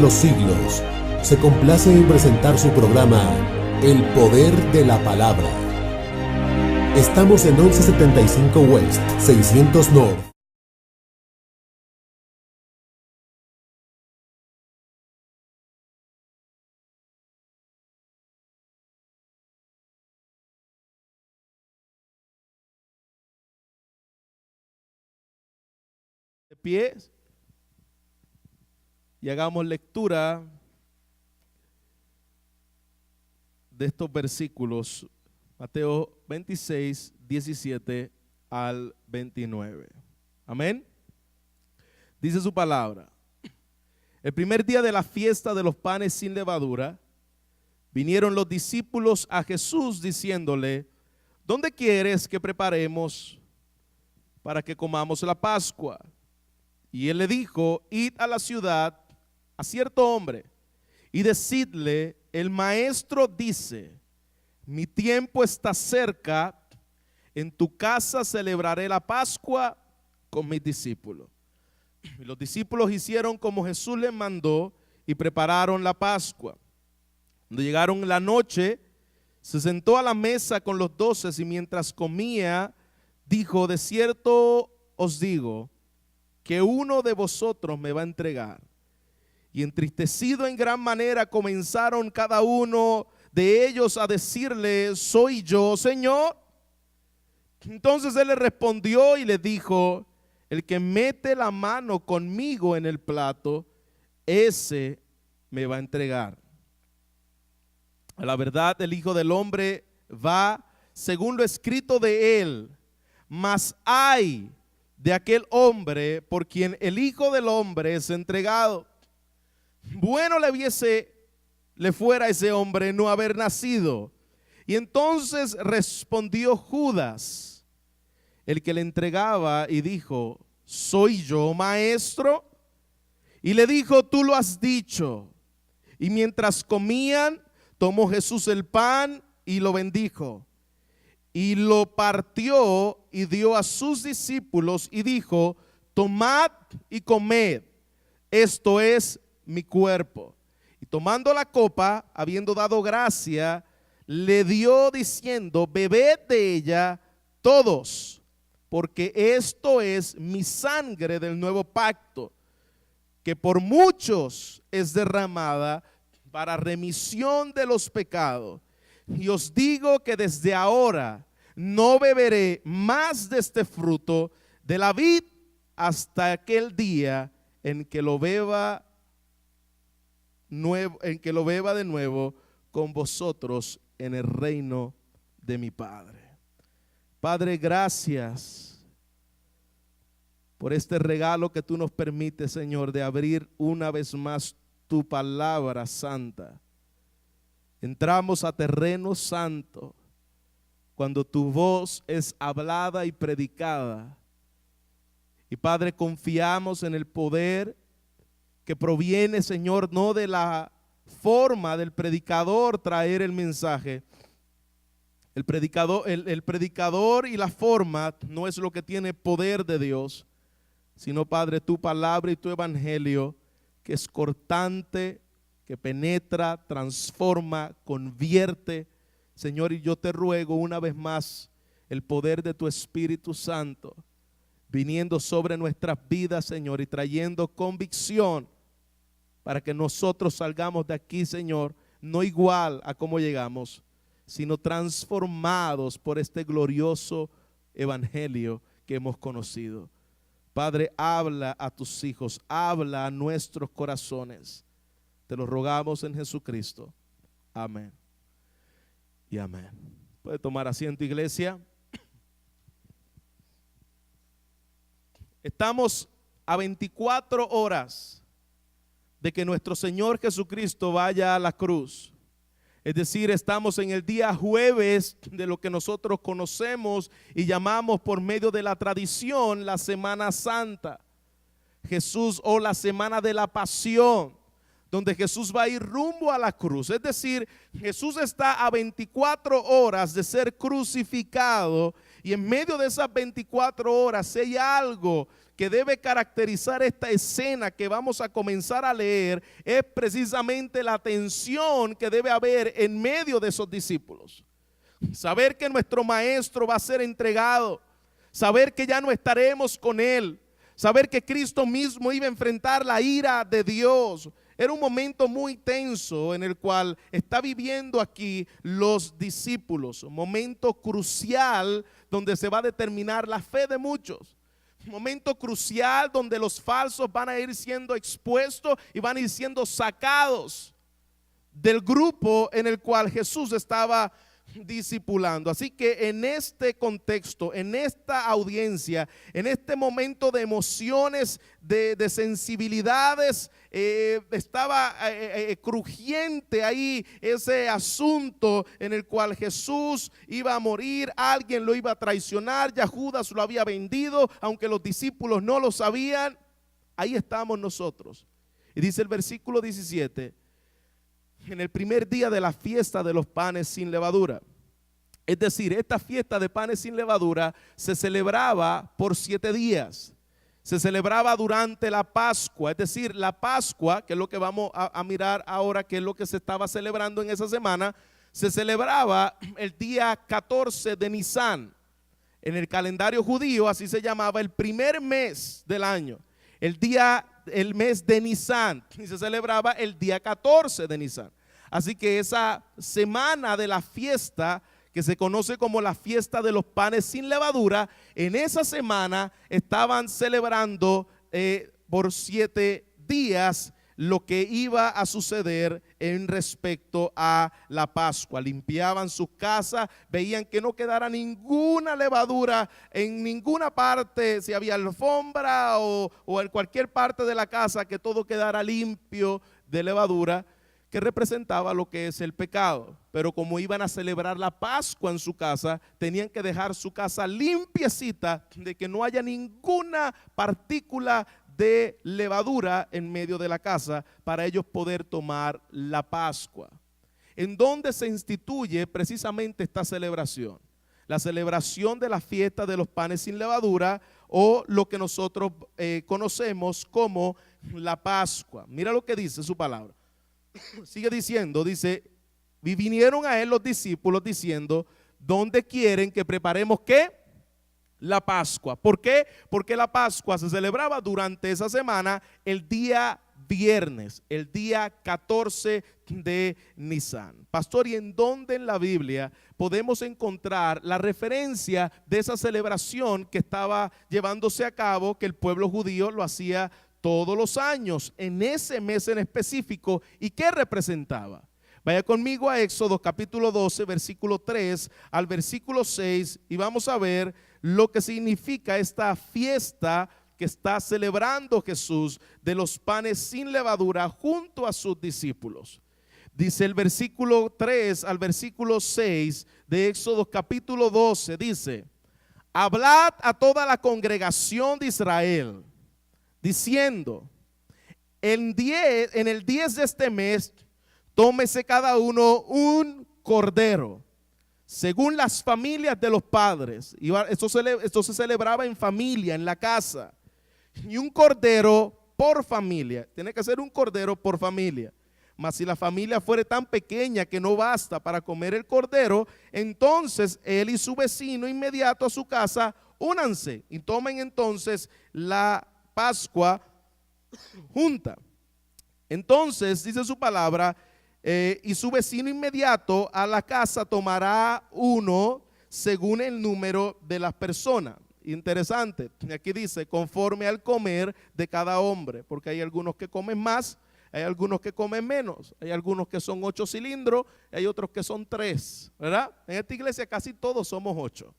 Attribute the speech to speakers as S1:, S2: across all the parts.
S1: Los siglos se complace en presentar su programa El Poder de la Palabra. Estamos en 1175 West 600 North.
S2: De pie y hagamos lectura de estos versículos, Mateo 26, 17 al 29. Amén. Dice su palabra: el primer día de la fiesta de los panes sin levadura, vinieron los discípulos a Jesús diciéndole: ¿dónde quieres que preparemos para que comamos la Pascua? Y él le dijo: id a la ciudad a cierto hombre y decidle: el maestro dice, mi tiempo está cerca, en tu casa celebraré la Pascua con mis discípulos. Y los discípulos hicieron como Jesús les mandó y prepararon la Pascua. Cuando llegaron la noche, se sentó a la mesa con los 12 y mientras comía, dijo: de cierto os digo que uno de vosotros me va a entregar. Y entristecido en gran manera comenzaron cada uno de ellos a decirle: ¿soy yo, Señor? Entonces él le respondió y le dijo: el que mete la mano conmigo en el plato, ese me va a entregar. A la verdad, el Hijo del Hombre va según lo escrito de él, mas ay de aquel hombre por quien el Hijo del Hombre es entregado. Bueno le fuera a ese hombre no haber nacido. Y entonces respondió Judas, el que le entregaba, y dijo: ¿soy yo, maestro? Y le dijo: tú lo has dicho. Y mientras comían, tomó Jesús el pan y lo bendijo. Y lo partió y dio a sus discípulos y dijo: tomad y comed, esto es mi cuerpo. Y tomando la copa, habiendo dado gracia, le dio diciendo: bebed de ella todos, porque esto es mi sangre del nuevo pacto, que por muchos es derramada para remisión de los pecados. Y os digo que desde ahora no beberé más de este fruto de la vid hasta aquel día en que lo beba de nuevo con vosotros en el reino de mi Padre. Padre, gracias por este regalo que tú nos permites, Señor, de abrir una vez más tu palabra santa. Entramos a terreno santo cuando tu voz es hablada y predicada. Y Padre, confiamos en el poder que proviene, Señor, no de la forma del predicador traer el mensaje. El predicador y la forma no es lo que tiene poder de Dios, sino, Padre, tu palabra y tu evangelio, que es cortante, que penetra, transforma, convierte. Señor, y yo te ruego una vez más el poder de tu Espíritu Santo viniendo sobre nuestras vidas, Señor, y trayendo convicción para que nosotros salgamos de aquí, Señor, no igual a como llegamos, sino transformados por este glorioso evangelio que hemos conocido. Padre, habla a tus hijos, habla a nuestros corazones. Te lo rogamos en Jesucristo. Amén y amén. Puede tomar asiento, iglesia. Estamos a 24 horas de que nuestro Señor Jesucristo vaya a la cruz. Es decir, estamos en el día jueves de lo que nosotros conocemos y llamamos por medio de la tradición la Semana Santa. Jesús, o la Semana de la Pasión, donde Jesús va a ir rumbo a la cruz. Es decir, Jesús está a 24 horas de ser crucificado, y en medio de esas 24 horas, si hay algo que debe caracterizar esta escena que vamos a comenzar a leer es precisamente la tensión que debe haber en medio de esos discípulos. Saber que nuestro maestro va a ser entregado, saber que ya no estaremos con él, saber que Cristo mismo iba a enfrentar la ira de Dios. Era un momento muy tenso en el cual está viviendo aquí los discípulos. Un momento crucial donde se va a determinar la fe de muchos. Un momento crucial donde los falsos van a ir siendo expuestos y van a ir siendo sacados del grupo en el cual Jesús estaba discipulando. Así que en este contexto, en esta audiencia, en este momento de emociones, de sensibilidades, estaba crujiente ahí ese asunto en el cual Jesús iba a morir, alguien lo iba a traicionar, ya Judas lo había vendido, aunque los discípulos no lo sabían. Ahí estamos nosotros. Y dice el versículo 17: en el primer día de la fiesta de los panes sin levadura. Es decir, esta fiesta de panes sin levadura se celebraba por 7 días. Se celebraba durante la Pascua, es decir, la Pascua, que es lo que vamos a mirar ahora, que es lo que se estaba celebrando en esa semana, se celebraba el día 14 de Nisan. En el calendario judío así se llamaba el primer mes del año. El mes de Nisan, y se celebraba el día 14 de Nisan. Así que esa semana de la fiesta, que se conoce como la fiesta de los panes sin levadura, en esa semana estaban celebrando por 7 días lo que iba a suceder en respecto a la Pascua. Limpiaban sus casas, veían que no quedara ninguna levadura en ninguna parte, si había alfombra o en cualquier parte de la casa, que todo quedara limpio de levadura, que representaba lo que es el pecado. Pero como iban a celebrar la Pascua en su casa, tenían que dejar su casa limpiecita, de que no haya ninguna partícula de levadura en medio de la casa, para ellos poder tomar la Pascua. ¿En dónde se instituye precisamente esta celebración? La celebración de la fiesta de los panes sin levadura, o lo que nosotros conocemos como la Pascua. Mira lo que dice su palabra. Sigue diciendo, dice: y vinieron a él los discípulos diciendo: ¿dónde quieren que preparemos qué? La Pascua. ¿Por qué? Porque la Pascua se celebraba durante esa semana, el día viernes, el día 14 de Nisan. Pastor, ¿y en dónde en la Biblia podemos encontrar la referencia de esa celebración que estaba llevándose a cabo, que el pueblo judío lo hacía todos los años, en ese mes en específico? ¿Y qué representaba? Vaya conmigo a Éxodo capítulo 12, versículo 3 al versículo 6, y vamos a ver lo que significa esta fiesta que está celebrando Jesús de los panes sin levadura junto a sus discípulos. Dice el versículo 3 al versículo 6 de Éxodo capítulo 12, dice: hablad a toda la congregación de Israel, diciendo: en el 10 de este mes, tómese cada uno un cordero, según las familias de los padres. Esto se celebraba en familia, en la casa. Y un cordero por familia. Tiene que ser un cordero por familia. Mas si la familia fuere tan pequeña que no basta para comer el cordero, entonces él y su vecino inmediato a su casa únanse y tomen entonces la Pascua junta. Entonces dice su palabra: y su vecino inmediato a la casa tomará uno según el número de las personas. Interesante, aquí dice: conforme al comer de cada hombre, porque hay algunos que comen más, hay algunos que comen menos, hay algunos que son 8 cilindros, hay otros que son 3, ¿verdad? En esta iglesia casi todos somos 8.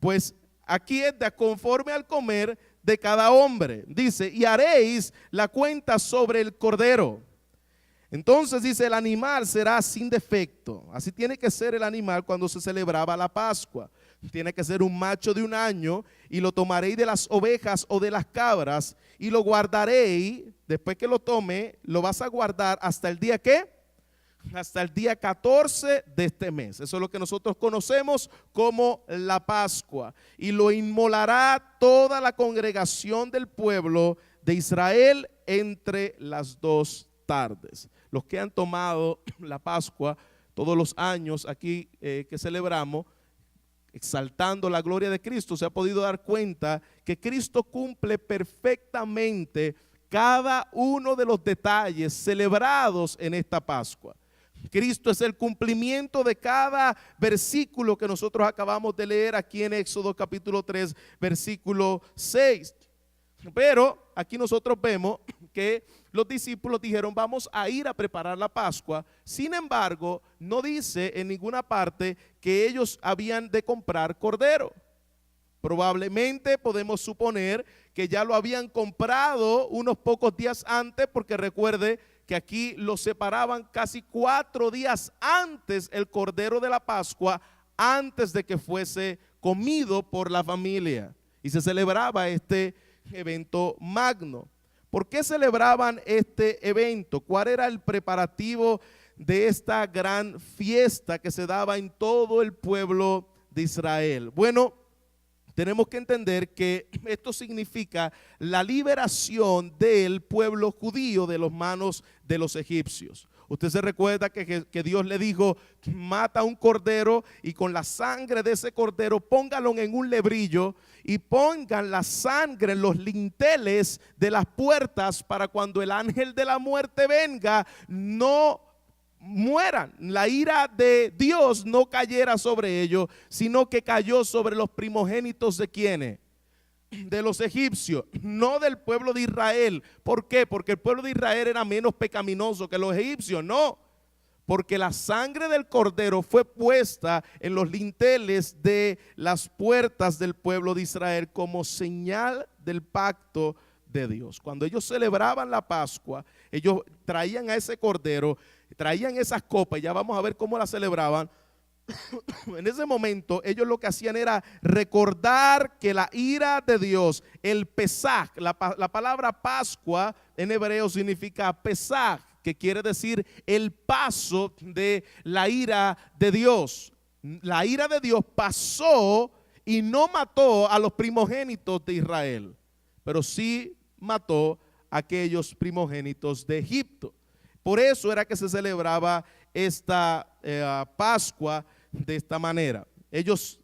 S2: Pues aquí es de conforme al comer de cada hombre. Dice: y haréis la cuenta sobre el cordero. Entonces dice: el animal será sin defecto. Así tiene que ser el animal cuando se celebraba la Pascua. Tiene que ser un macho de 1 año, y lo tomaréis de las ovejas o de las cabras, y lo guardaréis. Después que lo tome, lo vas a guardar hasta el día ¿qué? hasta el día 14 de este mes. Eso es lo que nosotros conocemos como la Pascua. Y lo inmolará toda la congregación del pueblo de Israel entre las 2 tardes. Los que han tomado la Pascua todos los años aquí que celebramos, exaltando la gloria de Cristo, se ha podido dar cuenta que Cristo cumple perfectamente cada uno de los detalles celebrados en esta Pascua. Cristo es el cumplimiento de cada versículo que nosotros acabamos de leer aquí en Éxodo capítulo 3, versículo 6. Pero aquí nosotros vemos que los discípulos dijeron: vamos a ir a preparar la Pascua. Sin embargo, no dice en ninguna parte que ellos habían de comprar cordero. Probablemente podemos suponer que ya lo habían comprado unos pocos días antes, porque recuerde que aquí lo separaban casi 4 días antes el cordero de la Pascua, antes de que fuese comido por la familia. Y se celebraba este evento magno. ¿Por qué celebraban este evento? ¿Cuál era el preparativo de esta gran fiesta que se daba en todo el pueblo de Israel? Bueno, tenemos que entender que esto significa la liberación del pueblo judío de las manos de los egipcios. Usted se recuerda que Dios le dijo: mata un cordero y con la sangre de ese cordero póngalo en un lebrillo y pongan la sangre en los linteles de las puertas, para cuando el ángel de la muerte venga no mueran, la ira de Dios no cayera sobre ellos, sino que cayó sobre los primogénitos de quienes, de los egipcios, no del pueblo de Israel. ¿Por qué? Porque el pueblo de Israel era menos pecaminoso que los egipcios. No, porque la sangre del cordero fue puesta en los linteles de las puertas del pueblo de Israel como señal del pacto de Dios. Cuando ellos celebraban la Pascua, ellos traían a ese cordero, traían esas copas, y ya vamos a ver cómo la celebraban. En ese momento ellos lo que hacían era recordar que la ira de Dios, el Pesaj, la palabra Pascua en hebreo significa Pesaj, que quiere decir el paso de la ira de Dios. La ira de Dios pasó y no mató a los primogénitos de Israel, pero sí mató a aquellos primogénitos de Egipto. Por eso era que se celebraba esta Pascua de esta manera. Ellos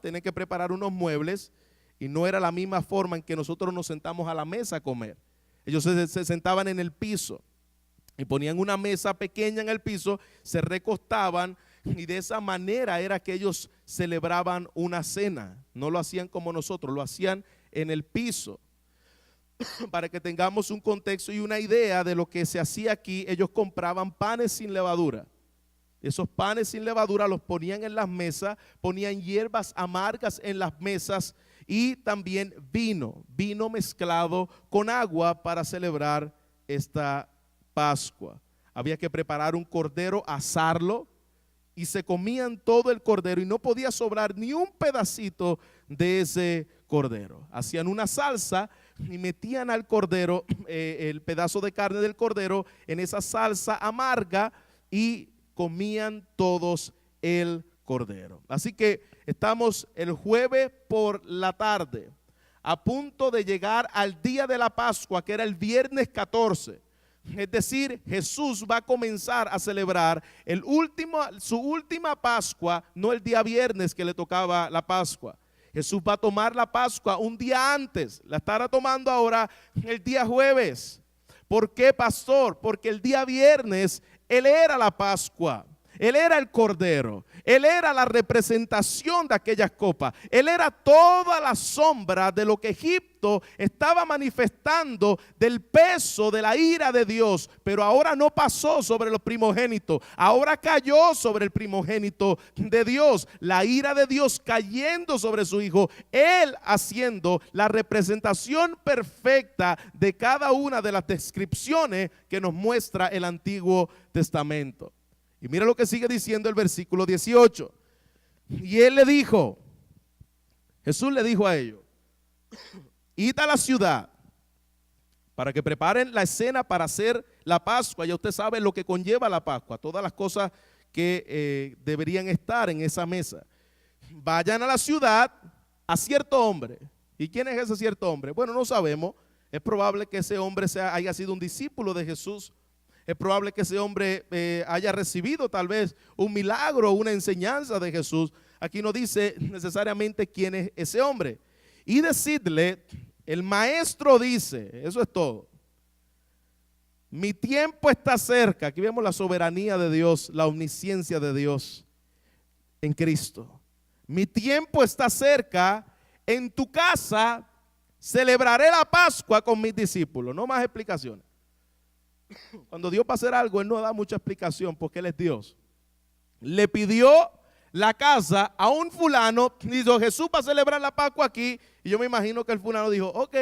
S2: tenían que preparar unos muebles, y no era la misma forma en que nosotros nos sentamos a la mesa a comer. Ellos se sentaban en el piso y ponían una mesa pequeña en el piso, se recostaban, y de esa manera era que ellos celebraban una cena. No lo hacían como nosotros, lo hacían en el piso. Para que tengamos un contexto y una idea de lo que se hacía aquí, ellos compraban panes sin levadura. Esos panes sin levadura los ponían en las mesas, ponían hierbas amargas en las mesas y también vino mezclado con agua para celebrar esta Pascua. Había que preparar un cordero, asarlo, y se comían todo el cordero y no podía sobrar ni un pedacito de ese cordero. Hacían una salsa y metían al cordero, el pedazo de carne del cordero en esa salsa amarga, y comían todos el cordero. Así que estamos el jueves por la tarde, a punto de llegar al día de la Pascua, que era el viernes 14. Es decir, Jesús va a comenzar a celebrar su última Pascua, no el día viernes que le tocaba la Pascua. Jesús va a tomar la Pascua un día antes, la estará tomando ahora el día jueves. ¿Por qué, pastor? Porque el día viernes Él era la Pascua, Él era el cordero, Él era la representación de aquellas copas, Él era toda la sombra de lo que Egipto estaba manifestando, del peso de la ira de Dios. Pero ahora no pasó sobre los primogénitos, ahora cayó sobre el primogénito de Dios, la ira de Dios cayendo sobre su hijo, Él haciendo la representación perfecta de cada una de las descripciones que nos muestra el Antiguo Testamento. Y mira lo que sigue diciendo el versículo 18. Y él le dijo, Jesús le dijo a ellos: id a la ciudad, para que preparen la escena para hacer la Pascua. Ya usted sabe lo que conlleva la Pascua, todas las cosas que deberían estar en esa mesa. Vayan a la ciudad a cierto hombre. ¿Y quién es ese cierto hombre? Bueno, no sabemos. Es probable que ese hombre haya sido un discípulo de Jesús. Es probable que ese hombre haya recibido tal vez un milagro, una enseñanza de Jesús. Aquí no dice necesariamente quién es ese hombre. Y decidle, el maestro dice, eso es todo. Mi tiempo está cerca. Aquí vemos la soberanía de Dios, la omnisciencia de Dios en Cristo. Mi tiempo está cerca. En tu casa celebraré la Pascua con mis discípulos. No más explicaciones. Cuando Dios va a hacer algo, Él no da mucha explicación porque Él es Dios. Le pidió la casa a un fulano, dijo, Jesús va a celebrar la Pascua aquí. Y yo me imagino que el fulano dijo, ok,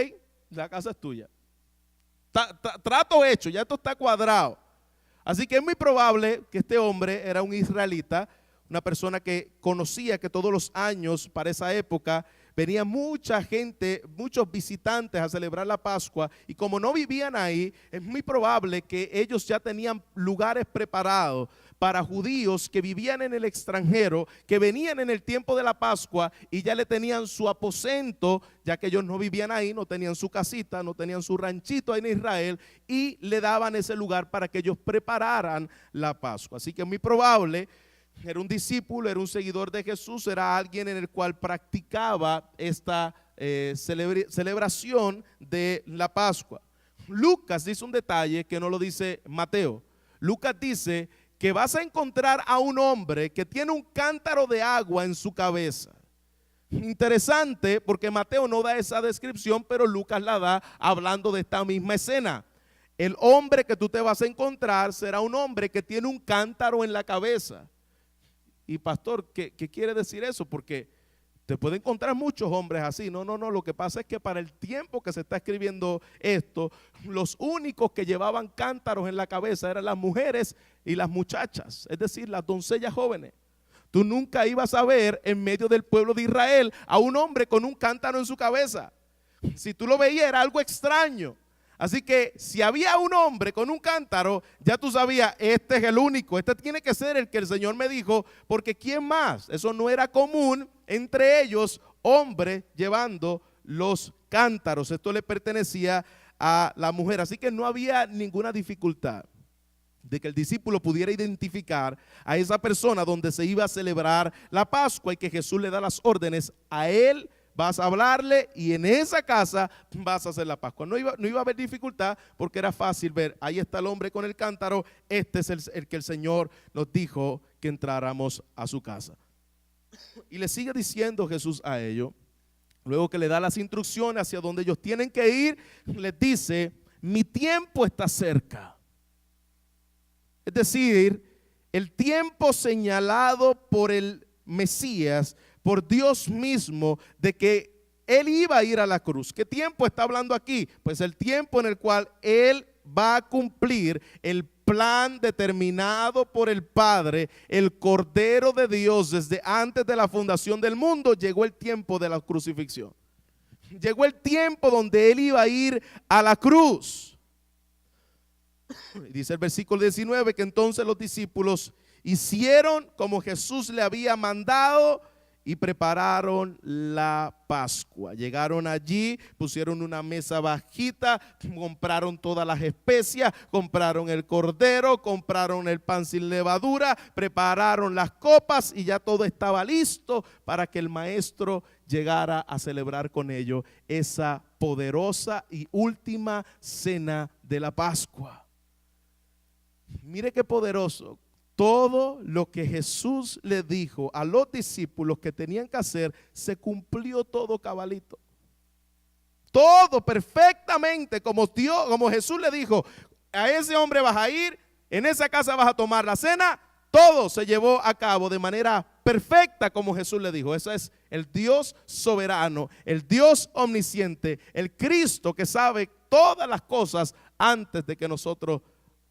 S2: la casa es tuya. Trato hecho, ya esto está cuadrado. Así que es muy probable que este hombre era un israelita, una persona que conocía que todos los años para esa época venía mucha gente, muchos visitantes a celebrar la Pascua, y como no vivían ahí, es muy probable que ellos ya tenían lugares preparados para judíos que vivían en el extranjero, que venían en el tiempo de la Pascua y ya le tenían su aposento, ya que ellos no vivían ahí, no tenían su casita, no tenían su ranchito ahí en Israel, y le daban ese lugar para que ellos prepararan la Pascua. Así que es muy probable. Era un discípulo, era un seguidor de Jesús, era alguien en el cual practicaba esta celebración de la Pascua. Lucas dice un detalle que no lo dice Mateo. Lucas dice que vas a encontrar a un hombre que tiene un cántaro de agua en su cabeza. Interesante porque Mateo no da esa descripción, pero Lucas la da hablando de esta misma escena. El hombre que tú te vas a encontrar será un hombre que tiene un cántaro en la cabeza. Y pastor, ¿qué quiere decir eso? Porque te puede encontrar muchos hombres así. No, lo que pasa es que para el tiempo que se está escribiendo esto, los únicos que llevaban cántaros en la cabeza eran las mujeres y las muchachas, es decir, las doncellas jóvenes. Tú nunca ibas a ver en medio del pueblo de Israel a un hombre con un cántaro en su cabeza. Si tú lo veías era algo extraño. Así que si había un hombre con un cántaro, ya tú sabías, este es el único, este tiene que ser el que el Señor me dijo, porque ¿quién más? Eso no era común entre ellos, hombres llevando los cántaros. Esto le pertenecía a la mujer, así que no había ninguna dificultad de que el discípulo pudiera identificar a esa persona donde se iba a celebrar la Pascua y que Jesús le da las órdenes a él. Vas a hablarle y en esa casa vas a hacer la Pascua. No iba a haber dificultad porque era fácil ver, ahí está el hombre con el cántaro, este es el que el Señor nos dijo que entráramos a su casa. Y le sigue diciendo Jesús a ellos, luego que le da las instrucciones hacia donde ellos tienen que ir, les dice, mi tiempo está cerca. Es decir, el tiempo señalado por el Mesías, por Dios mismo, de que Él iba a ir a la cruz. ¿Qué tiempo está hablando aquí? Pues el tiempo en el cual Él va a cumplir el plan determinado por el Padre, el Cordero de Dios. Desde antes de la fundación del mundo llegó el tiempo de la crucifixión. Llegó el tiempo donde Él iba a ir a la cruz. Dice el versículo 19 que entonces los discípulos hicieron como Jesús le había mandado y prepararon la Pascua. Llegaron allí, pusieron una mesa bajita, compraron todas las especias, compraron el cordero, compraron el pan sin levadura, prepararon las copas y ya todo estaba listo para que el maestro llegara a celebrar con ellos esa poderosa y última cena de la Pascua. Mire qué poderoso. Todo lo que Jesús le dijo a los discípulos que tenían que hacer, se cumplió todo cabalito. Todo perfectamente como Jesús le dijo, a ese hombre vas a ir, en esa casa vas a tomar la cena. Todo se llevó a cabo de manera perfecta como Jesús le dijo. Ese es el Dios soberano, el Dios omnisciente, el Cristo que sabe todas las cosas antes de que nosotros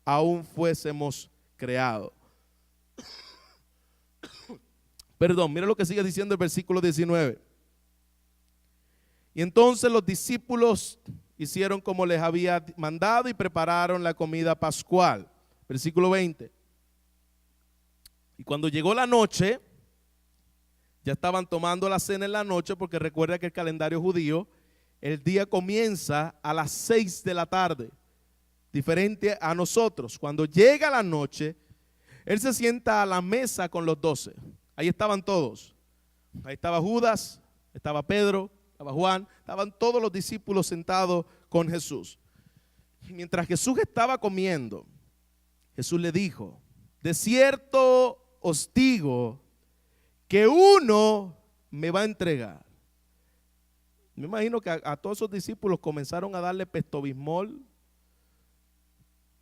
S2: aún fuésemos creados. Perdón, mira lo que sigue diciendo el versículo 19. Y entonces los discípulos hicieron como les había mandado y prepararon la comida pascual. Versículo 20. Y cuando llegó la noche, ya estaban tomando la cena en la noche, porque recuerda que el calendario judío, el día comienza a las 6 de la tarde, diferente a nosotros. Cuando llega la noche, él se sienta a la mesa con los 12. Ahí estaban todos. Ahí estaba Judas, estaba Pedro, estaba Juan, estaban todos los discípulos sentados con Jesús. Mientras Jesús estaba comiendo, Jesús le dijo: de cierto os digo que uno me va a entregar. Me imagino que a todos esos discípulos comenzaron a darle Pepto-Bismol,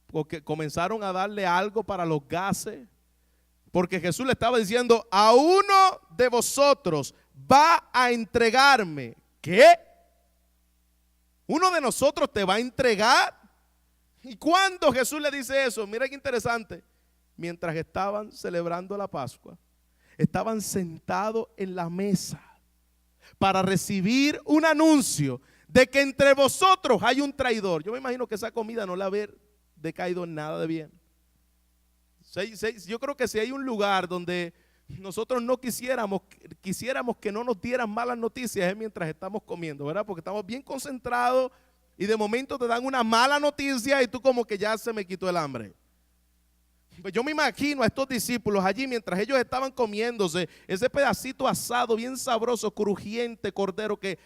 S2: porque comenzaron a darle algo para los gases, porque Jesús le estaba diciendo: a uno de vosotros va a entregarme. ¿Qué? ¿Uno de nosotros te va a entregar? ¿Y cuándo Jesús le dice eso? Mira qué interesante. Mientras estaban celebrando la Pascua, estaban sentados en la mesa para recibir un anuncio de que entre vosotros hay un traidor. Yo me imagino que esa comida no le haber decaído en nada de bien. Yo creo que si hay un lugar donde nosotros no quisiéramos que no nos dieran malas noticias, es mientras estamos comiendo, ¿verdad? Porque estamos bien concentrados y de momento te dan una mala noticia y tú como que ya se me quitó el hambre. Pues yo me imagino a estos discípulos allí mientras ellos estaban comiéndose ese pedacito asado bien sabroso, crujiente, cordero, que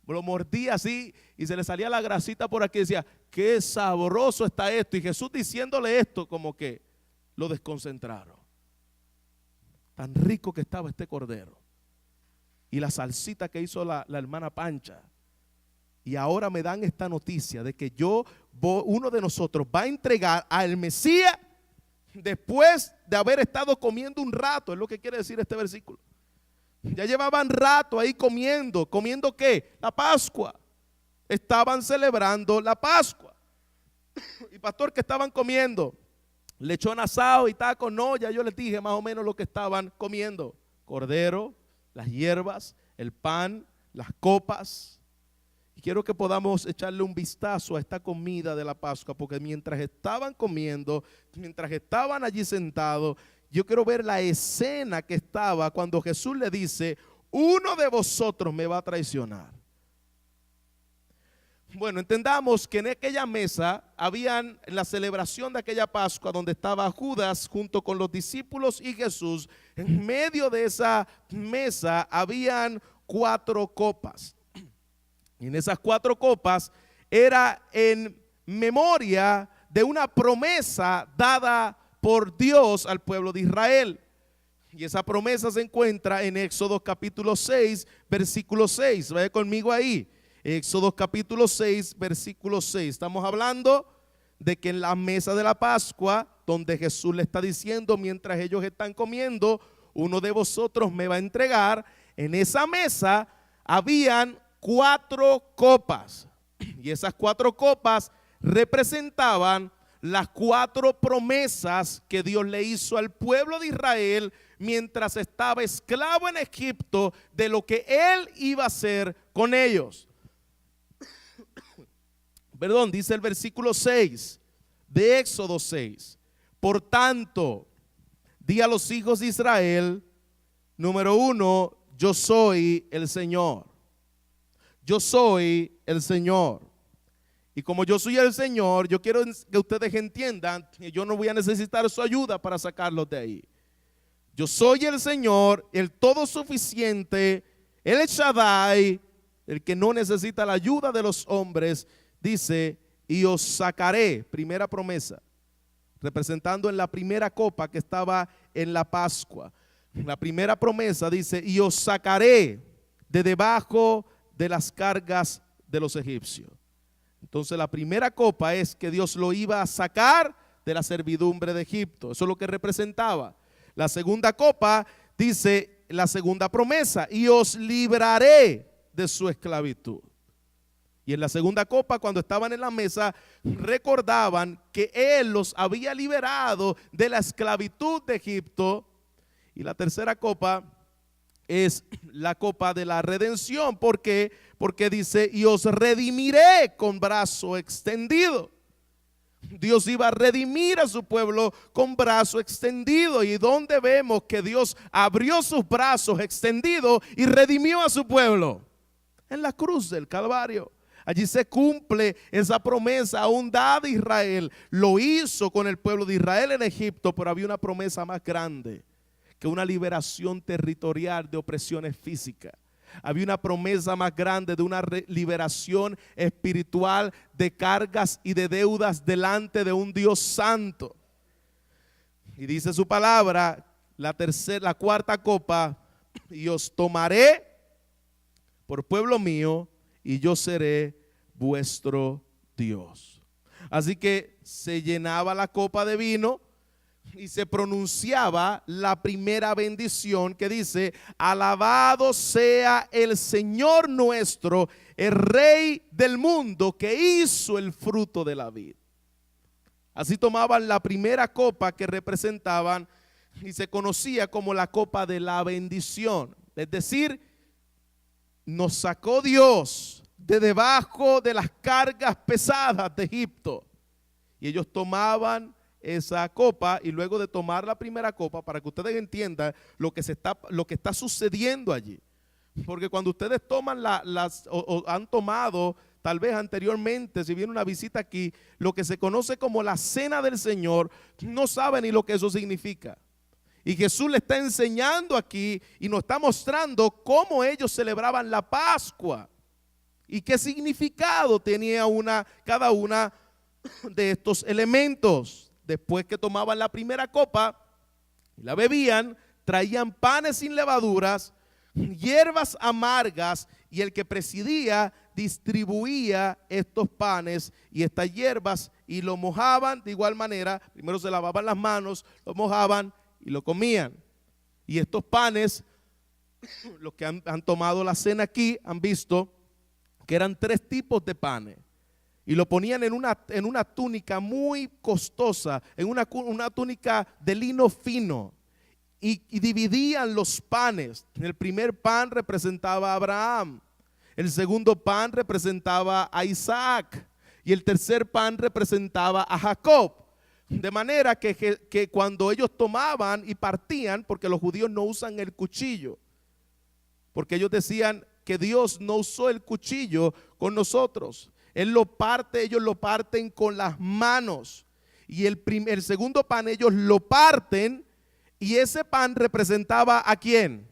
S2: lo mordía así y se le salía la grasita por aquí y decía: qué sabroso está esto. Y Jesús diciéndole esto, como que lo desconcentraron. Tan rico que estaba este cordero y la salsita que hizo la hermana Pancha. Y ahora me dan esta noticia de que uno de nosotros va a entregar al Mesías después de haber estado comiendo un rato. Es lo que quiere decir este versículo. Ya llevaban rato ahí comiendo. ¿Comiendo qué? La Pascua. Estaban celebrando la Pascua. Y pastor, ¿qué estaban comiendo? Lechón asado y tacos. No, ya yo les dije más o menos lo que estaban comiendo: cordero, las hierbas, el pan, las copas. Y quiero que podamos echarle un vistazo a esta comida de la Pascua, porque mientras estaban comiendo, mientras estaban allí sentados, yo quiero ver la escena que estaba cuando Jesús le dice: uno de vosotros me va a traicionar. Bueno, entendamos que en aquella mesa habían, en la celebración de aquella Pascua, donde estaba Judas junto con los discípulos y Jesús, en medio de esa mesa habían 4 copas. Y en esas 4 copas era en memoria de una promesa dada por Dios al pueblo de Israel. Y esa promesa se encuentra en Éxodo capítulo 6, versículo 6. Vaya conmigo ahí. Éxodo capítulo 6, versículo 6. Estamos hablando de que en la mesa de la Pascua, donde Jesús le está diciendo mientras ellos están comiendo: uno de vosotros me va a entregar. En esa mesa habían 4 copas. Y esas 4 copas representaban las 4 promesas que Dios le hizo al pueblo de Israel mientras estaba esclavo en Egipto, de lo que Él iba a hacer con ellos. Perdón, dice el versículo 6 de Éxodo 6. Por tanto, di a los hijos de Israel, número 1, yo soy el Señor. Yo soy el Señor. Y como yo soy el Señor, yo quiero que ustedes entiendan que yo no voy a necesitar su ayuda para sacarlos de ahí. Yo soy el Señor, el todo suficiente, el Shaddai, el que no necesita la ayuda de los hombres. Dice: y os sacaré, primera promesa, representando en la primera copa que estaba en la Pascua. La primera promesa dice: y os sacaré de debajo de las cargas de los egipcios. Entonces la primera copa es que Dios lo iba a sacar de la servidumbre de Egipto. Eso es lo que representaba. La segunda copa dice, la segunda promesa: y os libraré de su esclavitud. Y en la segunda copa, cuando estaban en la mesa, recordaban que Él los había liberado de la esclavitud de Egipto. Y la tercera copa es la copa de la redención. ¿Por qué? Porque dice, y os redimiré con brazo extendido. Dios iba a redimir a su pueblo con brazo extendido. ¿Y dónde vemos que Dios abrió sus brazos extendidos y redimió a su pueblo? En la cruz del Calvario. Allí se cumple esa promesa aún dada a Israel. Lo hizo con el pueblo de Israel en Egipto, pero había una promesa más grande que una liberación territorial de opresiones físicas. Había una promesa más grande de una liberación espiritual de cargas y de deudas delante de un Dios santo. Y dice su palabra, la cuarta copa, y os tomaré por pueblo mío y yo seré vuestro Dios. Así que se llenaba la copa de vino y se pronunciaba la primera bendición que dice: alabado sea el Señor nuestro, el Rey del mundo, que hizo el fruto de la vid. Así tomaban la primera copa que representaban y se conocía como la copa de la bendición. Es decir, nos sacó Dios de debajo de las cargas pesadas de Egipto. Y ellos tomaban esa copa, y luego de tomar la primera copa, para que ustedes entiendan lo que está sucediendo allí. Porque cuando ustedes toman o han tomado tal vez anteriormente, si viene una visita aquí, lo que se conoce como la cena del Señor, no saben ni lo que eso significa. Y Jesús le está enseñando aquí y nos está mostrando cómo ellos celebraban la Pascua y qué significado tenía cada una de estos elementos. Después que tomaban la primera copa y la bebían, traían panes sin levaduras, hierbas amargas, y el que presidía distribuía estos panes y estas hierbas y lo mojaban de igual manera. Primero se lavaban las manos, lo mojaban y lo comían. Y estos panes, los que han tomado la cena aquí, han visto que eran 3 tipos de panes. Y lo ponían en una túnica muy costosa, en una túnica de lino fino. Y dividían los panes. El primer pan representaba a Abraham. El segundo pan representaba a Isaac. Y el tercer pan representaba a Jacob. De manera que cuando ellos tomaban y partían, porque los judíos no usan el cuchillo, porque ellos decían que Dios no usó el cuchillo con nosotros. Ellos lo parten con las manos. Y el segundo pan ellos lo parten, y ese pan representaba ¿a quién?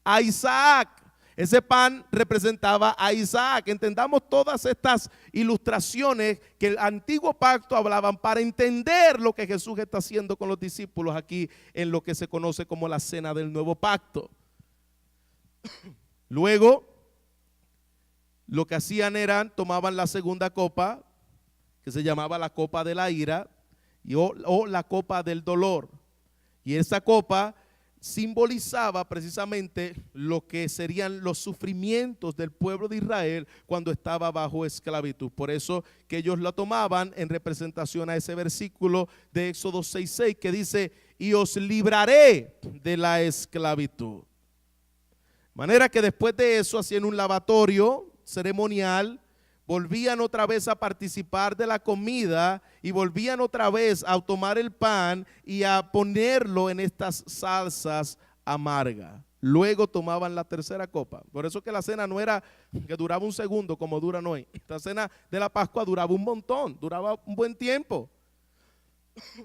S2: A Isaac. Ese pan representaba a Isaac. Entendamos todas estas ilustraciones que el antiguo pacto hablaban para entender lo que Jesús está haciendo con los discípulos aquí en lo que se conoce como la cena del nuevo pacto. Luego, lo que hacían tomaban la segunda copa, que se llamaba la copa de la ira, o la copa del dolor. Y esa copa simbolizaba precisamente lo que serían los sufrimientos del pueblo de Israel cuando estaba bajo esclavitud. Por eso que ellos la tomaban en representación a ese versículo de Éxodo 6:6 que dice: y os libraré de la esclavitud. De manera que después de eso hacían un lavatorio ceremonial, volvían otra vez a participar de la comida y volvían otra vez a tomar el pan y a ponerlo en estas salsas amargas. Luego tomaban la tercera copa. Por eso que la cena no era que duraba un segundo como duran hoy. Esta cena de la Pascua duraba un montón, duraba un buen tiempo.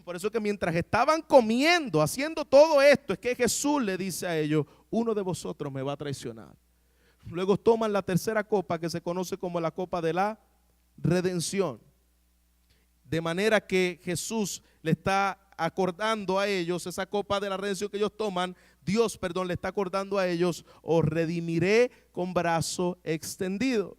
S2: Por eso que mientras estaban comiendo, haciendo todo esto, es que Jesús le dice a ellos: uno de vosotros me va a traicionar. Luego toman la tercera copa, que se conoce como la copa de la redención. De manera que Jesús le está acordando a ellos, esa copa de la redención que ellos toman, Dios le está acordando a ellos: os redimiré con brazo extendido.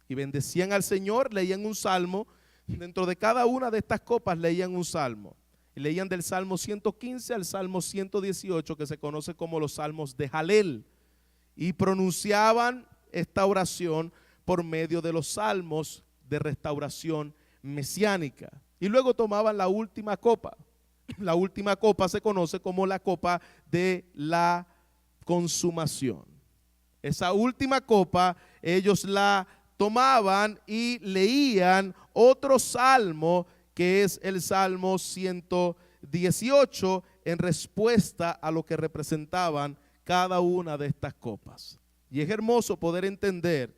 S2: Y bendecían al Señor, leían un salmo. Dentro de cada una de estas copas leían un salmo. Y leían del Salmo 115 al Salmo 118, que se conoce como los salmos de Jalel. Y pronunciaban esta oración por medio de los salmos de restauración mesiánica. Y luego tomaban la última copa. La última copa se conoce como la copa de la consumación. Esa última copa ellos la tomaban y leían otro salmo, que es el Salmo 118, en respuesta a lo que representaban cada una de estas copas. Y es hermoso poder entender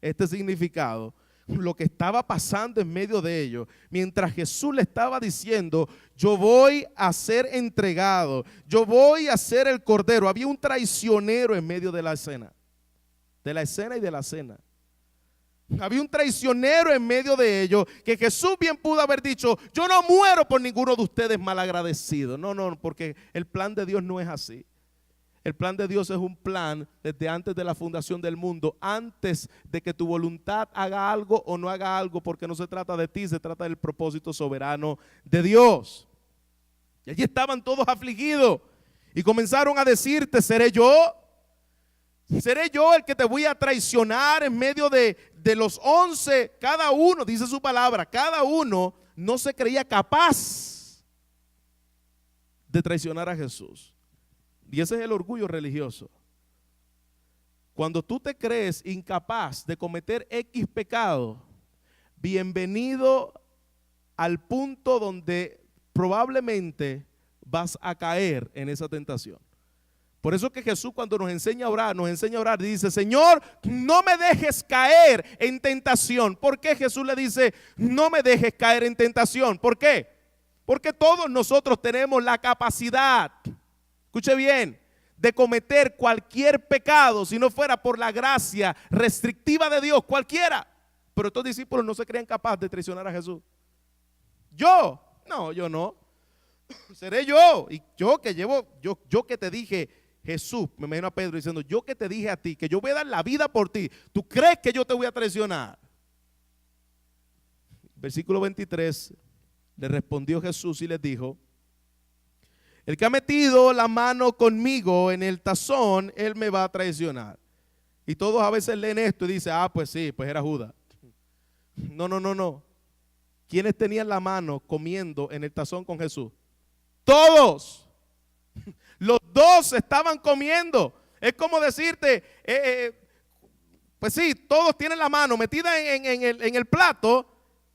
S2: este significado, lo que estaba pasando en medio de ellos, mientras Jesús le estaba diciendo: yo voy a ser entregado, yo voy a ser el Cordero. Había un traicionero en medio de la escena y de la cena. Había un traicionero en medio de ellos, que Jesús bien pudo haber dicho: yo no muero por ninguno de ustedes malagradecidos. No, porque el plan de Dios no es así. El plan de Dios es un plan desde antes de la fundación del mundo, antes de que tu voluntad haga algo o no haga algo, porque no se trata de ti, se trata del propósito soberano de Dios. Y allí estaban todos afligidos y comenzaron a decirte: ¿seré yo? ¿Seré yo el que te voy a traicionar en medio de los 11? Cada uno, dice su palabra, cada uno no se creía capaz de traicionar a Jesús. Y ese es el orgullo religioso. Cuando tú te crees incapaz de cometer X pecado, bienvenido al punto donde probablemente vas a caer en esa tentación. Por eso que Jesús, cuando nos enseña a orar, dice: Señor, no me dejes caer en tentación. ¿Por qué Jesús le dice: no me dejes caer en tentación? ¿Por qué? Porque todos nosotros tenemos la capacidad, escuche bien, de cometer cualquier pecado si no fuera por la gracia restrictiva de Dios, cualquiera. Pero estos discípulos no se creían capaces de traicionar a Jesús. Yo no. Seré yo. Y yo que te dije, Jesús, me imagino a Pedro diciendo: yo que te dije a ti que yo voy a dar la vida por ti, ¿tú crees que yo te voy a traicionar? Versículo 23, le respondió Jesús y les dijo: el que ha metido la mano conmigo en el tazón, él me va a traicionar. Y todos a veces leen esto y dicen: pues sí, pues era Judas. No. ¿Quiénes tenían la mano comiendo en el tazón con Jesús? Todos. Los dos estaban comiendo. Es como decirte, pues sí, todos tienen la mano metida en el plato.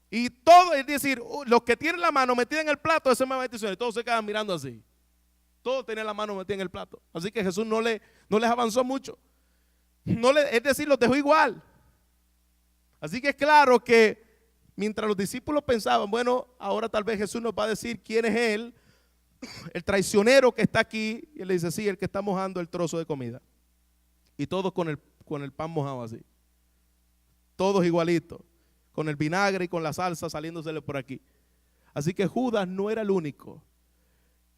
S2: Y todo, es decir, los que tienen la mano metida en el plato, ese me va a traicionar. Y todos se quedan mirando así. Todos tenían la mano metida en el plato. Así que Jesús no les avanzó mucho. Es decir, los dejó igual. Así que es claro que mientras los discípulos pensaban: bueno, ahora tal vez Jesús nos va a decir quién es él, el traicionero que está aquí. Y él le dice: sí, el que está mojando el trozo de comida. Y todos con el pan mojado así. Todos igualitos, con el vinagre y con la salsa saliéndosele por aquí. Así que Judas no era el único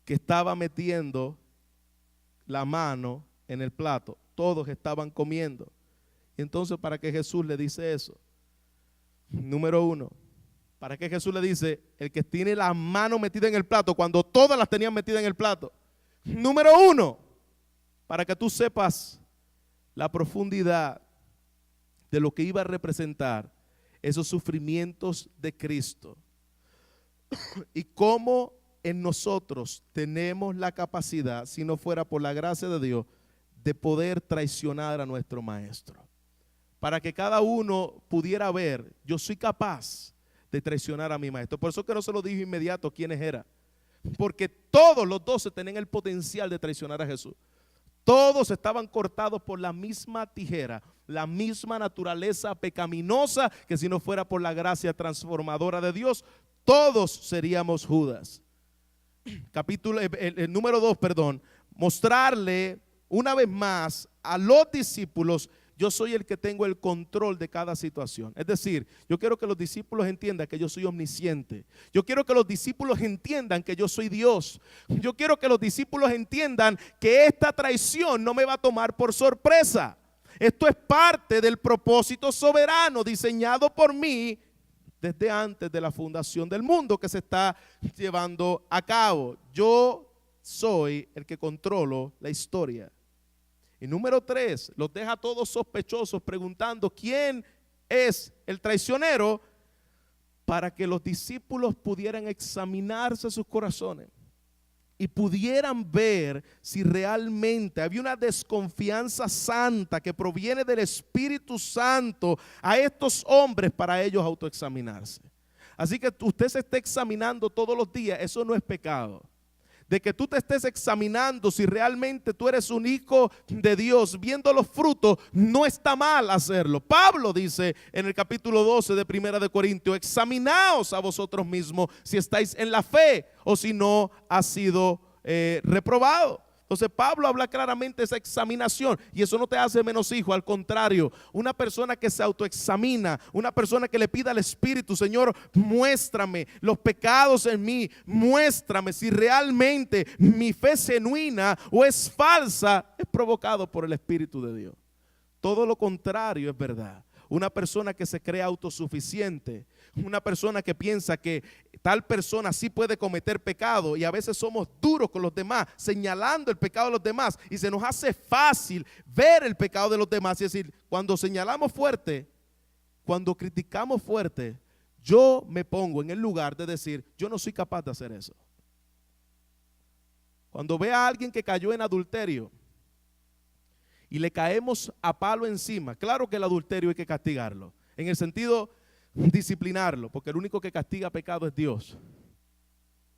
S2: que estaba metiendo la mano en el plato. Todos estaban comiendo. Y entonces, ¿para qué Jesús le dice eso? Número uno, ¿para qué Jesús le dice el que tiene la mano metida en el plato cuando todas las tenían metidas en el plato? Número uno, para que tú sepas la profundidad de lo que iba a representar esos sufrimientos de Cristo y cómo en nosotros tenemos la capacidad, si no fuera por la gracia de Dios, de poder traicionar a nuestro Maestro. Para que cada uno pudiera ver: yo soy capaz de traicionar a mi Maestro. Por eso que no se lo dijo inmediato quiénes eran. Porque todos los 12 tenían el potencial de traicionar a Jesús. Todos estaban cortados por la misma tijera, la misma naturaleza pecaminosa, que si no fuera por la gracia transformadora de Dios, todos seríamos Judas. El número 2, mostrarle una vez más a los discípulos: yo soy el que tengo el control de cada situación. Es decir, yo quiero que los discípulos entiendan que yo soy omnisciente. Yo quiero que los discípulos entiendan que yo soy Dios. Yo quiero que los discípulos entiendan que esta traición no me va a tomar por sorpresa. Esto es parte del propósito soberano diseñado por mí desde antes de la fundación del mundo, que se está llevando a cabo. Yo soy el que controlo la historia. Y número 3, los deja todos sospechosos preguntando quién es el traicionero, para que los discípulos pudieran examinarse sus corazones y pudieran ver si realmente había una desconfianza santa que proviene del Espíritu Santo a estos hombres para ellos autoexaminarse. Así que usted se esté examinando todos los días, eso no es pecado. De que tú te estés examinando si realmente tú eres un hijo de Dios, viendo los frutos, no está mal hacerlo. Pablo dice en el capítulo 12 de Primera de Corintios: examinaos a vosotros mismos si estáis en la fe o si no ha sido reprobado. Entonces Pablo habla claramente de esa examinación, y eso no te hace menos hijo, al contrario. Una persona que se autoexamina, una persona que le pida al Espíritu: Señor, muéstrame los pecados en mí, muéstrame si realmente mi fe es genuina o es falsa, es provocado por el Espíritu de Dios. Todo lo contrario es verdad. Una persona que se cree autosuficiente, una persona que piensa que tal persona sí puede cometer pecado, y a veces somos duros con los demás, señalando el pecado de los demás, y se nos hace fácil ver el pecado de los demás. Es decir, cuando señalamos fuerte, cuando criticamos fuerte, yo me pongo en el lugar de decir: yo no soy capaz de hacer eso. Cuando ve a alguien que cayó en adulterio y le caemos a palo encima, claro que el adulterio hay que castigarlo, en el sentido disciplinarlo, porque el único que castiga pecado es Dios.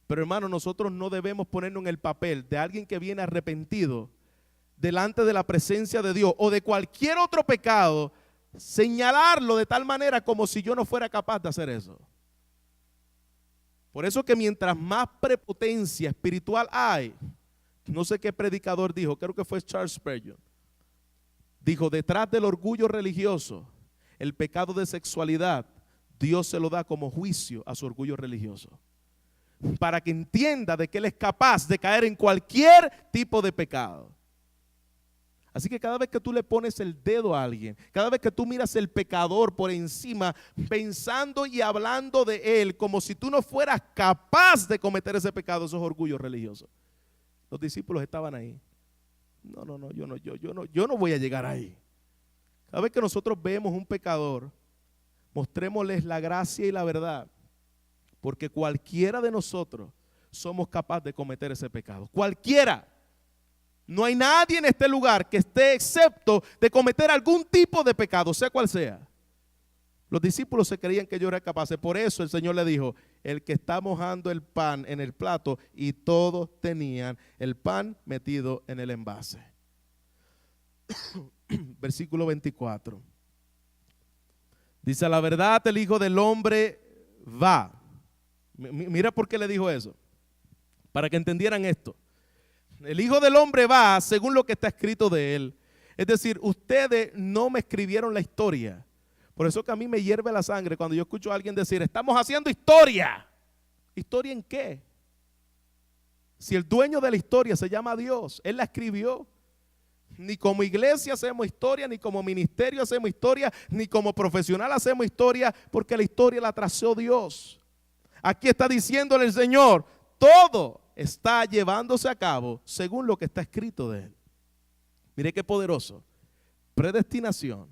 S2: Pero hermano, nosotros no debemos ponernos en el papel de alguien que viene arrepentido delante de la presencia de Dios o de cualquier otro pecado, señalarlo de tal manera como si yo no fuera capaz de hacer eso. Por eso que mientras más prepotencia espiritual hay, no sé qué predicador dijo, creo que fue Charles Spurgeon, dijo: detrás del orgullo religioso, el pecado de sexualidad, Dios se lo da como juicio a su orgullo religioso, para que entienda de que Él es capaz de caer en cualquier tipo de pecado. Así que cada vez que tú le pones el dedo a alguien, cada vez que tú miras el pecador por encima, pensando y hablando de él como si tú no fueras capaz de cometer ese pecado, eso es orgullo religioso. Los discípulos estaban ahí. No, yo no voy a llegar ahí. Cada vez que nosotros vemos un pecador, mostrémosles la gracia y la verdad, porque cualquiera de nosotros somos capaces de cometer ese pecado. Cualquiera. No hay nadie en este lugar que esté excepto de cometer algún tipo de pecado, sea cual sea. Los discípulos se creían que ellos eran capaces. Por eso el Señor le dijo: el que está mojando el pan en el plato, y todos tenían el pan metido en el envase. Versículo 24. Dice: a la verdad el Hijo del Hombre va. Mira por qué le dijo eso, para que entendieran esto. El Hijo del Hombre va según lo que está escrito de él. Es decir, ustedes no me escribieron la historia. Por eso que a mí me hierve la sangre cuando yo escucho a alguien decir: estamos haciendo historia. ¿Historia en qué? Si el dueño de la historia se llama Dios, Él la escribió. Ni como iglesia hacemos historia, ni como ministerio hacemos historia, ni como profesional hacemos historia, porque la historia la trazó Dios. Aquí está diciéndole el Señor: todo está llevándose a cabo según lo que está escrito de Él. Mire qué poderoso. Predestinación.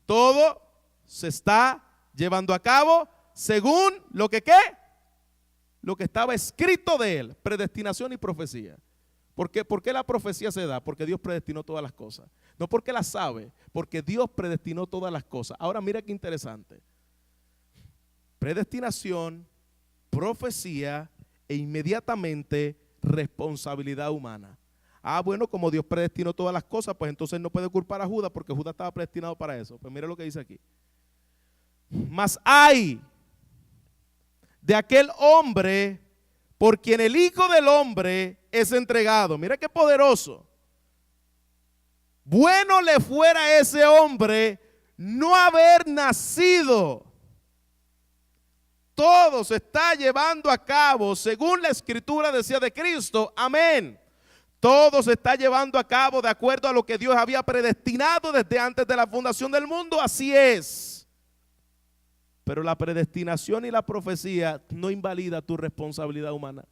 S2: Todo se está llevando a cabo según lo que ¿qué? Lo que estaba escrito de Él. Predestinación y profecía. ¿Por qué la profecía se da? Porque Dios predestinó todas las cosas. No porque las sabe, porque Dios predestinó todas las cosas. Ahora mira qué interesante. Predestinación, profecía e inmediatamente responsabilidad humana. Bueno, como Dios predestinó todas las cosas, pues entonces no puede culpar a Judas, porque Judas estaba predestinado para eso. Pues mira lo que dice aquí. Mas hay de aquel hombre por quien el Hijo del Hombre es entregado. Mira qué poderoso. Bueno le fuera a ese hombre no haber nacido. Todo se está llevando a cabo según la Escritura decía de Cristo. Amén. Todo se está llevando a cabo de acuerdo a lo que Dios había predestinado desde antes de la fundación del mundo. Así es. Pero la predestinación y la profecía no invalida tu responsabilidad humana.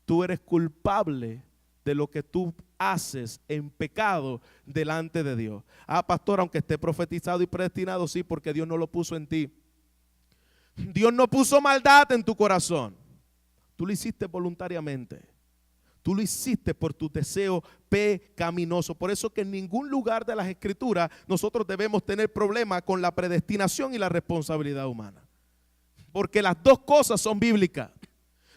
S2: Tú eres culpable de lo que tú haces en pecado delante de Dios. Pastor, aunque esté profetizado y predestinado, sí, porque Dios no lo puso en ti. Dios no puso maldad en tu corazón. Tú lo hiciste voluntariamente. Tú lo hiciste por tu deseo pecaminoso. Por eso que en ningún lugar de las Escrituras nosotros debemos tener problema con la predestinación y la responsabilidad humana. Porque las dos cosas son bíblicas.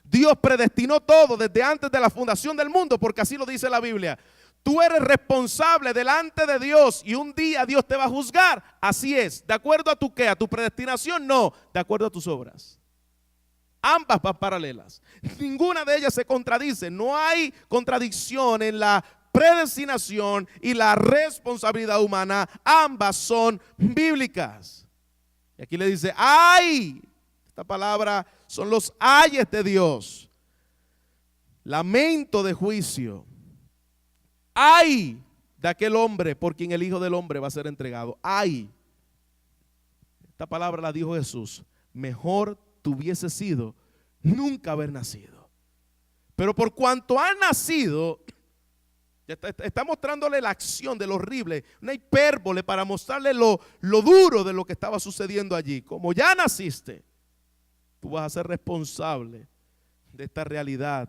S2: Dios predestinó todo desde antes de la fundación del mundo, porque así lo dice la Biblia. Tú eres responsable delante de Dios y un día Dios te va a juzgar. Así es. ¿De acuerdo a tu qué? ¿A tu predestinación? No. De acuerdo a tus obras. Ambas van paralelas. Ninguna de ellas se contradice. No hay contradicción en la predestinación y la responsabilidad humana. Ambas son bíblicas. Y aquí le dice, ¡ay! Esta palabra son los ayes de Dios. Lamento de juicio. ¡Ay! De aquel hombre por quien el Hijo del Hombre va a ser entregado. ¡Ay! Esta palabra la dijo Jesús. Mejor tuviese sido nunca haber nacido. Pero por cuanto ha nacido, está mostrándole la acción de lo horrible, una hipérbole para mostrarle lo duro de lo que estaba sucediendo allí. Como ya naciste, tú vas a ser responsable de esta realidad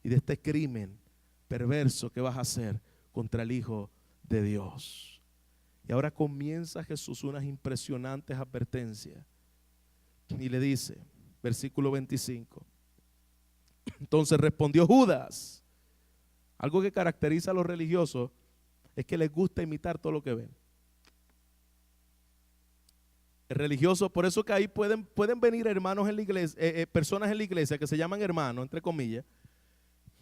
S2: y de este crimen perverso que vas a hacer contra el Hijo de Dios. Y ahora comienza Jesús unas impresionantes advertencias. Y le dice, versículo 25. Entonces respondió Judas. Algo que caracteriza a los religiosos es que les gusta imitar todo lo que ven. El religioso, por eso que ahí pueden venir hermanos en la iglesia, personas en la iglesia que se llaman hermanos, entre comillas,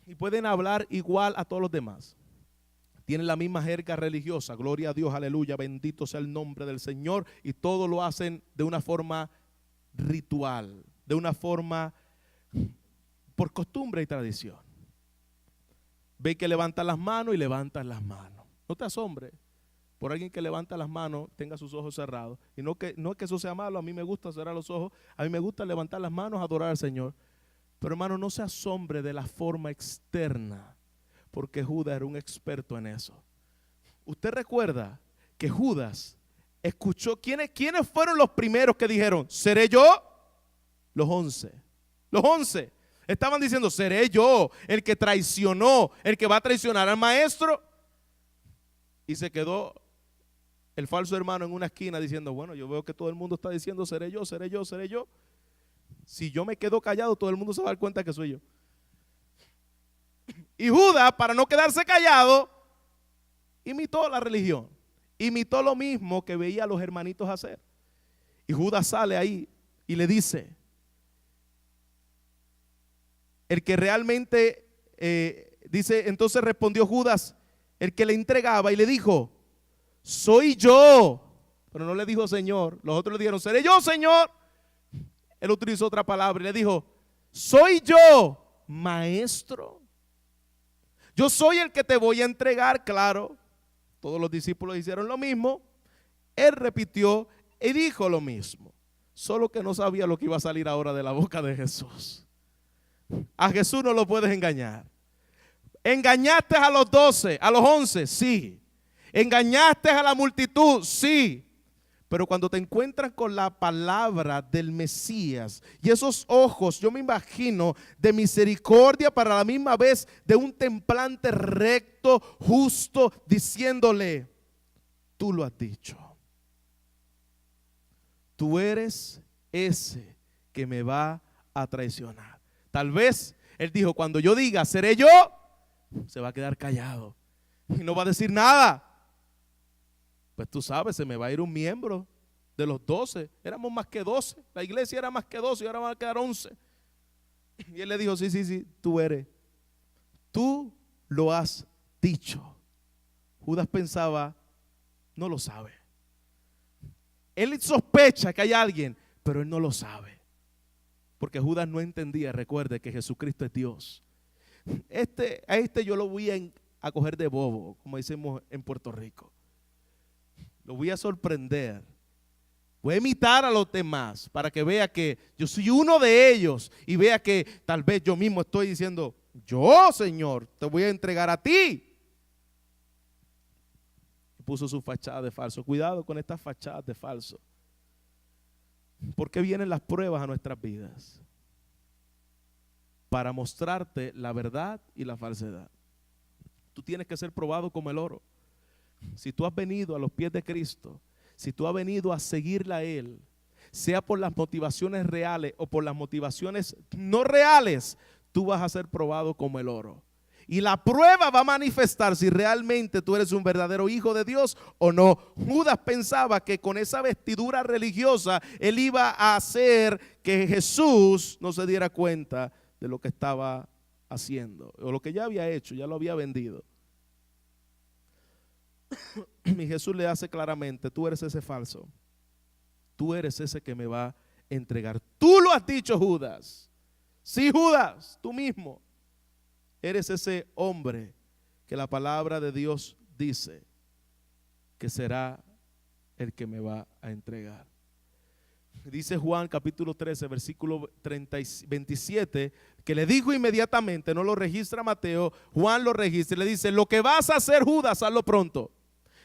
S2: y pueden hablar igual a todos los demás. Tienen la misma jerga religiosa, gloria a Dios, aleluya, bendito sea el nombre del Señor, y todo lo hacen de una forma ritual, de una forma por costumbre y tradición. Ve que levantan las manos y levantan las manos. No te asombres por alguien que levanta las manos, tenga sus ojos cerrados. Y no es que eso sea malo, a mí me gusta cerrar los ojos, a mí me gusta levantar las manos, adorar al Señor. Pero hermano, no se asombre de la forma externa, porque Judas era un experto en eso. Usted recuerda que Judas escuchó, ¿quiénes fueron los primeros que dijeron, seré yo? Los 11. Los 11 estaban diciendo, seré yo el que traicionó, el que va a traicionar al maestro. Y se quedó el falso hermano en una esquina diciendo, bueno, yo veo que todo el mundo está diciendo, seré yo, seré yo, seré yo. Si yo me quedo callado, todo el mundo se va a dar cuenta que soy yo. Y Judas, para no quedarse callado, imitó la religión. Imitó lo mismo que veía a los hermanitos hacer. Y Judas sale ahí y le dice, el que realmente, dice, entonces respondió Judas, el que le entregaba y le dijo, soy yo. Pero no le dijo Señor. Los otros le dijeron, seré yo, Señor. Él utilizó otra palabra y le dijo, soy yo, maestro. Yo soy el que te voy a entregar, claro. Todos los discípulos hicieron lo mismo. Él repitió y dijo lo mismo. Solo que no sabía lo que iba a salir ahora de la boca de Jesús. A Jesús no lo puedes engañar. ¿Engañaste a los 12, a los 11? Sí. ¿Engañaste a la multitud? Sí. Pero cuando te encuentras con la palabra del Mesías y esos ojos, yo me imagino, de misericordia, para la misma vez de un templante recto, justo, diciéndole, tú lo has dicho. Tú eres ese que me va a traicionar. Tal vez él dijo, cuando yo diga, seré yo, se va a quedar callado y no va a decir nada. Pues tú sabes, se me va a ir un miembro de los 12. Éramos más que 12. La iglesia era más que 12 y ahora van a quedar 11. Y él le dijo, sí, tú eres. Tú lo has dicho. Judas pensaba, no lo sabe. Él sospecha que hay alguien, pero él no lo sabe. Porque Judas no entendía, recuerde que Jesucristo es Dios. A este yo lo voy a coger de bobo, como decimos en Puerto Rico. Lo voy a sorprender. Voy a imitar a los demás para que vea que yo soy uno de ellos y vea que tal vez yo mismo estoy diciendo, yo, Señor, te voy a entregar a ti. Y puso su fachada de falso. Cuidado con estas fachadas de falso. ¿Por qué vienen las pruebas a nuestras vidas? para mostrarte la verdad y la falsedad. Tú tienes que ser probado como el oro. Si tú has venido a los pies de Cristo, si tú has venido a seguirle a Él, sea por las motivaciones reales o por las motivaciones no reales, tú vas a ser probado como el oro. Y la prueba va a manifestar si realmente tú eres un verdadero hijo de Dios o no. Judas pensaba que con esa vestidura religiosa él iba a hacer que Jesús no se diera cuenta de lo que estaba haciendo o lo que ya había hecho, ya lo había vendido. Y Jesús le hace claramente: tú eres ese falso, tú eres ese que me va a entregar. Tú lo has dicho, Judas. Sí, Judas, tú mismo eres ese hombre que la palabra de Dios dice que será el que me va a entregar. Dice Juan capítulo 13 versículo 27 que le dijo inmediatamente, no lo registra Mateo, Juan lo registra y le dice: lo que vas a hacer, Judas, hazlo pronto.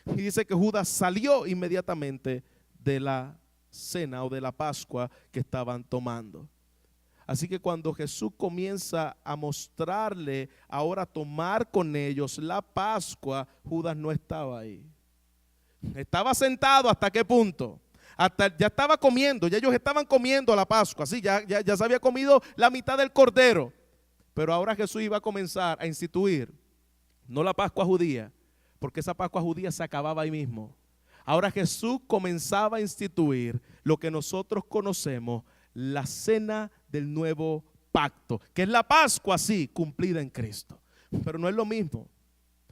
S2: Y dice que Judas salió inmediatamente de la cena o de la Pascua que estaban tomando. Así que cuando Jesús comienza a mostrarle ahora tomar con ellos la Pascua, Judas no estaba ahí. Estaba sentado, ¿hasta qué punto? Ya estaba comiendo, ya ellos estaban comiendo la Pascua, sí, ya se había comido la mitad del cordero. Pero ahora Jesús iba a comenzar a instituir, no la Pascua judía, porque esa Pascua judía se acababa ahí mismo. Ahora Jesús comenzaba a instituir lo que nosotros conocemos, la cena del nuevo pacto, que es la Pascua, sí, cumplida en Cristo. Pero no es lo mismo,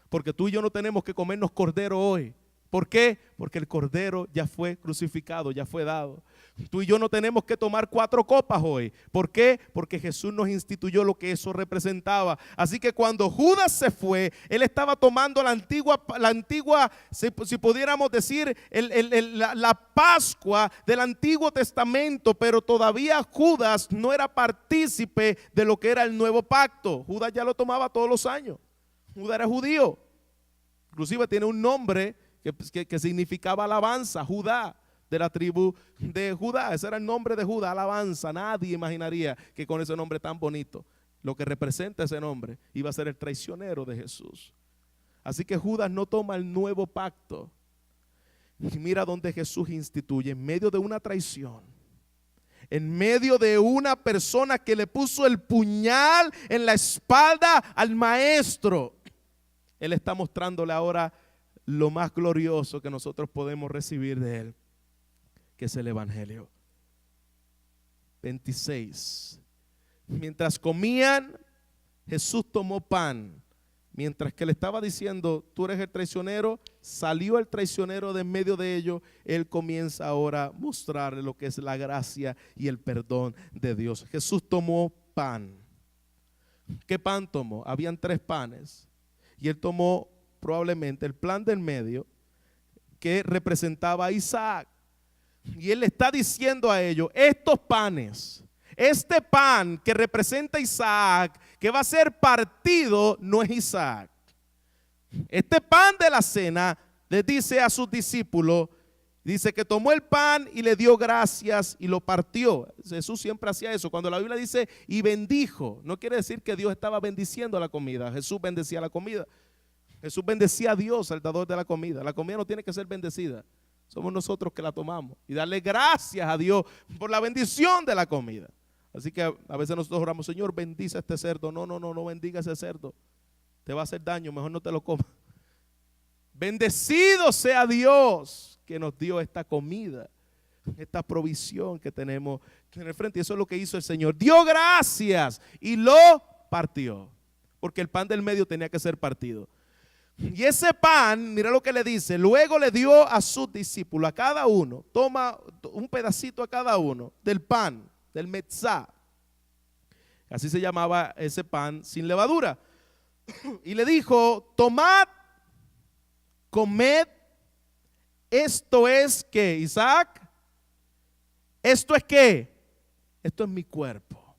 S2: porque tú y yo no tenemos que comernos cordero hoy. ¿Por qué? Porque el cordero ya fue crucificado, ya fue dado. Tú y yo no tenemos que tomar 4 copas hoy. ¿Por qué? Porque Jesús nos instituyó lo que eso representaba. Así que cuando Judas se fue, él estaba tomando la antigua, si pudiéramos decir, la Pascua del Antiguo Testamento, pero todavía Judas no era partícipe de lo que era el nuevo pacto. Judas ya lo tomaba todos los años. Judas era judío. Inclusive tiene un nombre que significaba alabanza, Judá, de la tribu de Judá. Ese era el nombre de Judá, alabanza. Nadie imaginaría que con ese nombre tan bonito, lo que representa ese nombre, iba a ser el traicionero de Jesús. Así que Judas no toma el nuevo pacto. Y mira donde Jesús instituye, en medio de una traición, en medio de una persona que le puso el puñal en la espalda al maestro, Él está mostrándole ahora lo más glorioso que nosotros podemos recibir de Él, que es el Evangelio. 26. Mientras comían, Jesús tomó pan. Mientras que le estaba diciendo: tú eres el traicionero, salió el traicionero de en medio de ellos. Él comienza ahora a mostrarle lo que es la gracia y el perdón de Dios. Jesús tomó pan. ¿Qué pan tomó? Habían 3 panes. Y Él tomó probablemente el plan del medio, que representaba a Isaac. Y Él le está diciendo a ellos: estos panes, este pan que representa a Isaac, que va a ser partido, no es Isaac. Este pan de la cena, le dice a sus discípulos, dice que tomó el pan y le dio gracias y lo partió. Jesús siempre hacía eso. Cuando la Biblia dice y bendijo, no quiere decir que Dios estaba bendiciendo la comida. Jesús bendecía la comida. Jesús bendecía a Dios, el dador de la comida. La comida no tiene que ser bendecida. Somos nosotros que la tomamos. Y darle gracias a Dios por la bendición de la comida. Así que a veces nosotros oramos: Señor, bendice a este cerdo. No bendiga ese cerdo. Te va a hacer daño, mejor no te lo comas. Bendecido sea Dios que nos dio esta comida, esta provisión que tenemos en el frente. Y eso es lo que hizo el Señor. Dio gracias y lo partió. Porque el pan del medio tenía que ser partido. Y ese pan, mira lo que le dice, luego le dio a sus discípulos, a cada uno, toma un pedacito a cada uno del pan, del metzá. Así se llamaba ese pan sin levadura. Y le dijo: tomad, comed, esto es ¿qué, Isaac? ¿Esto es qué? Esto es mi cuerpo.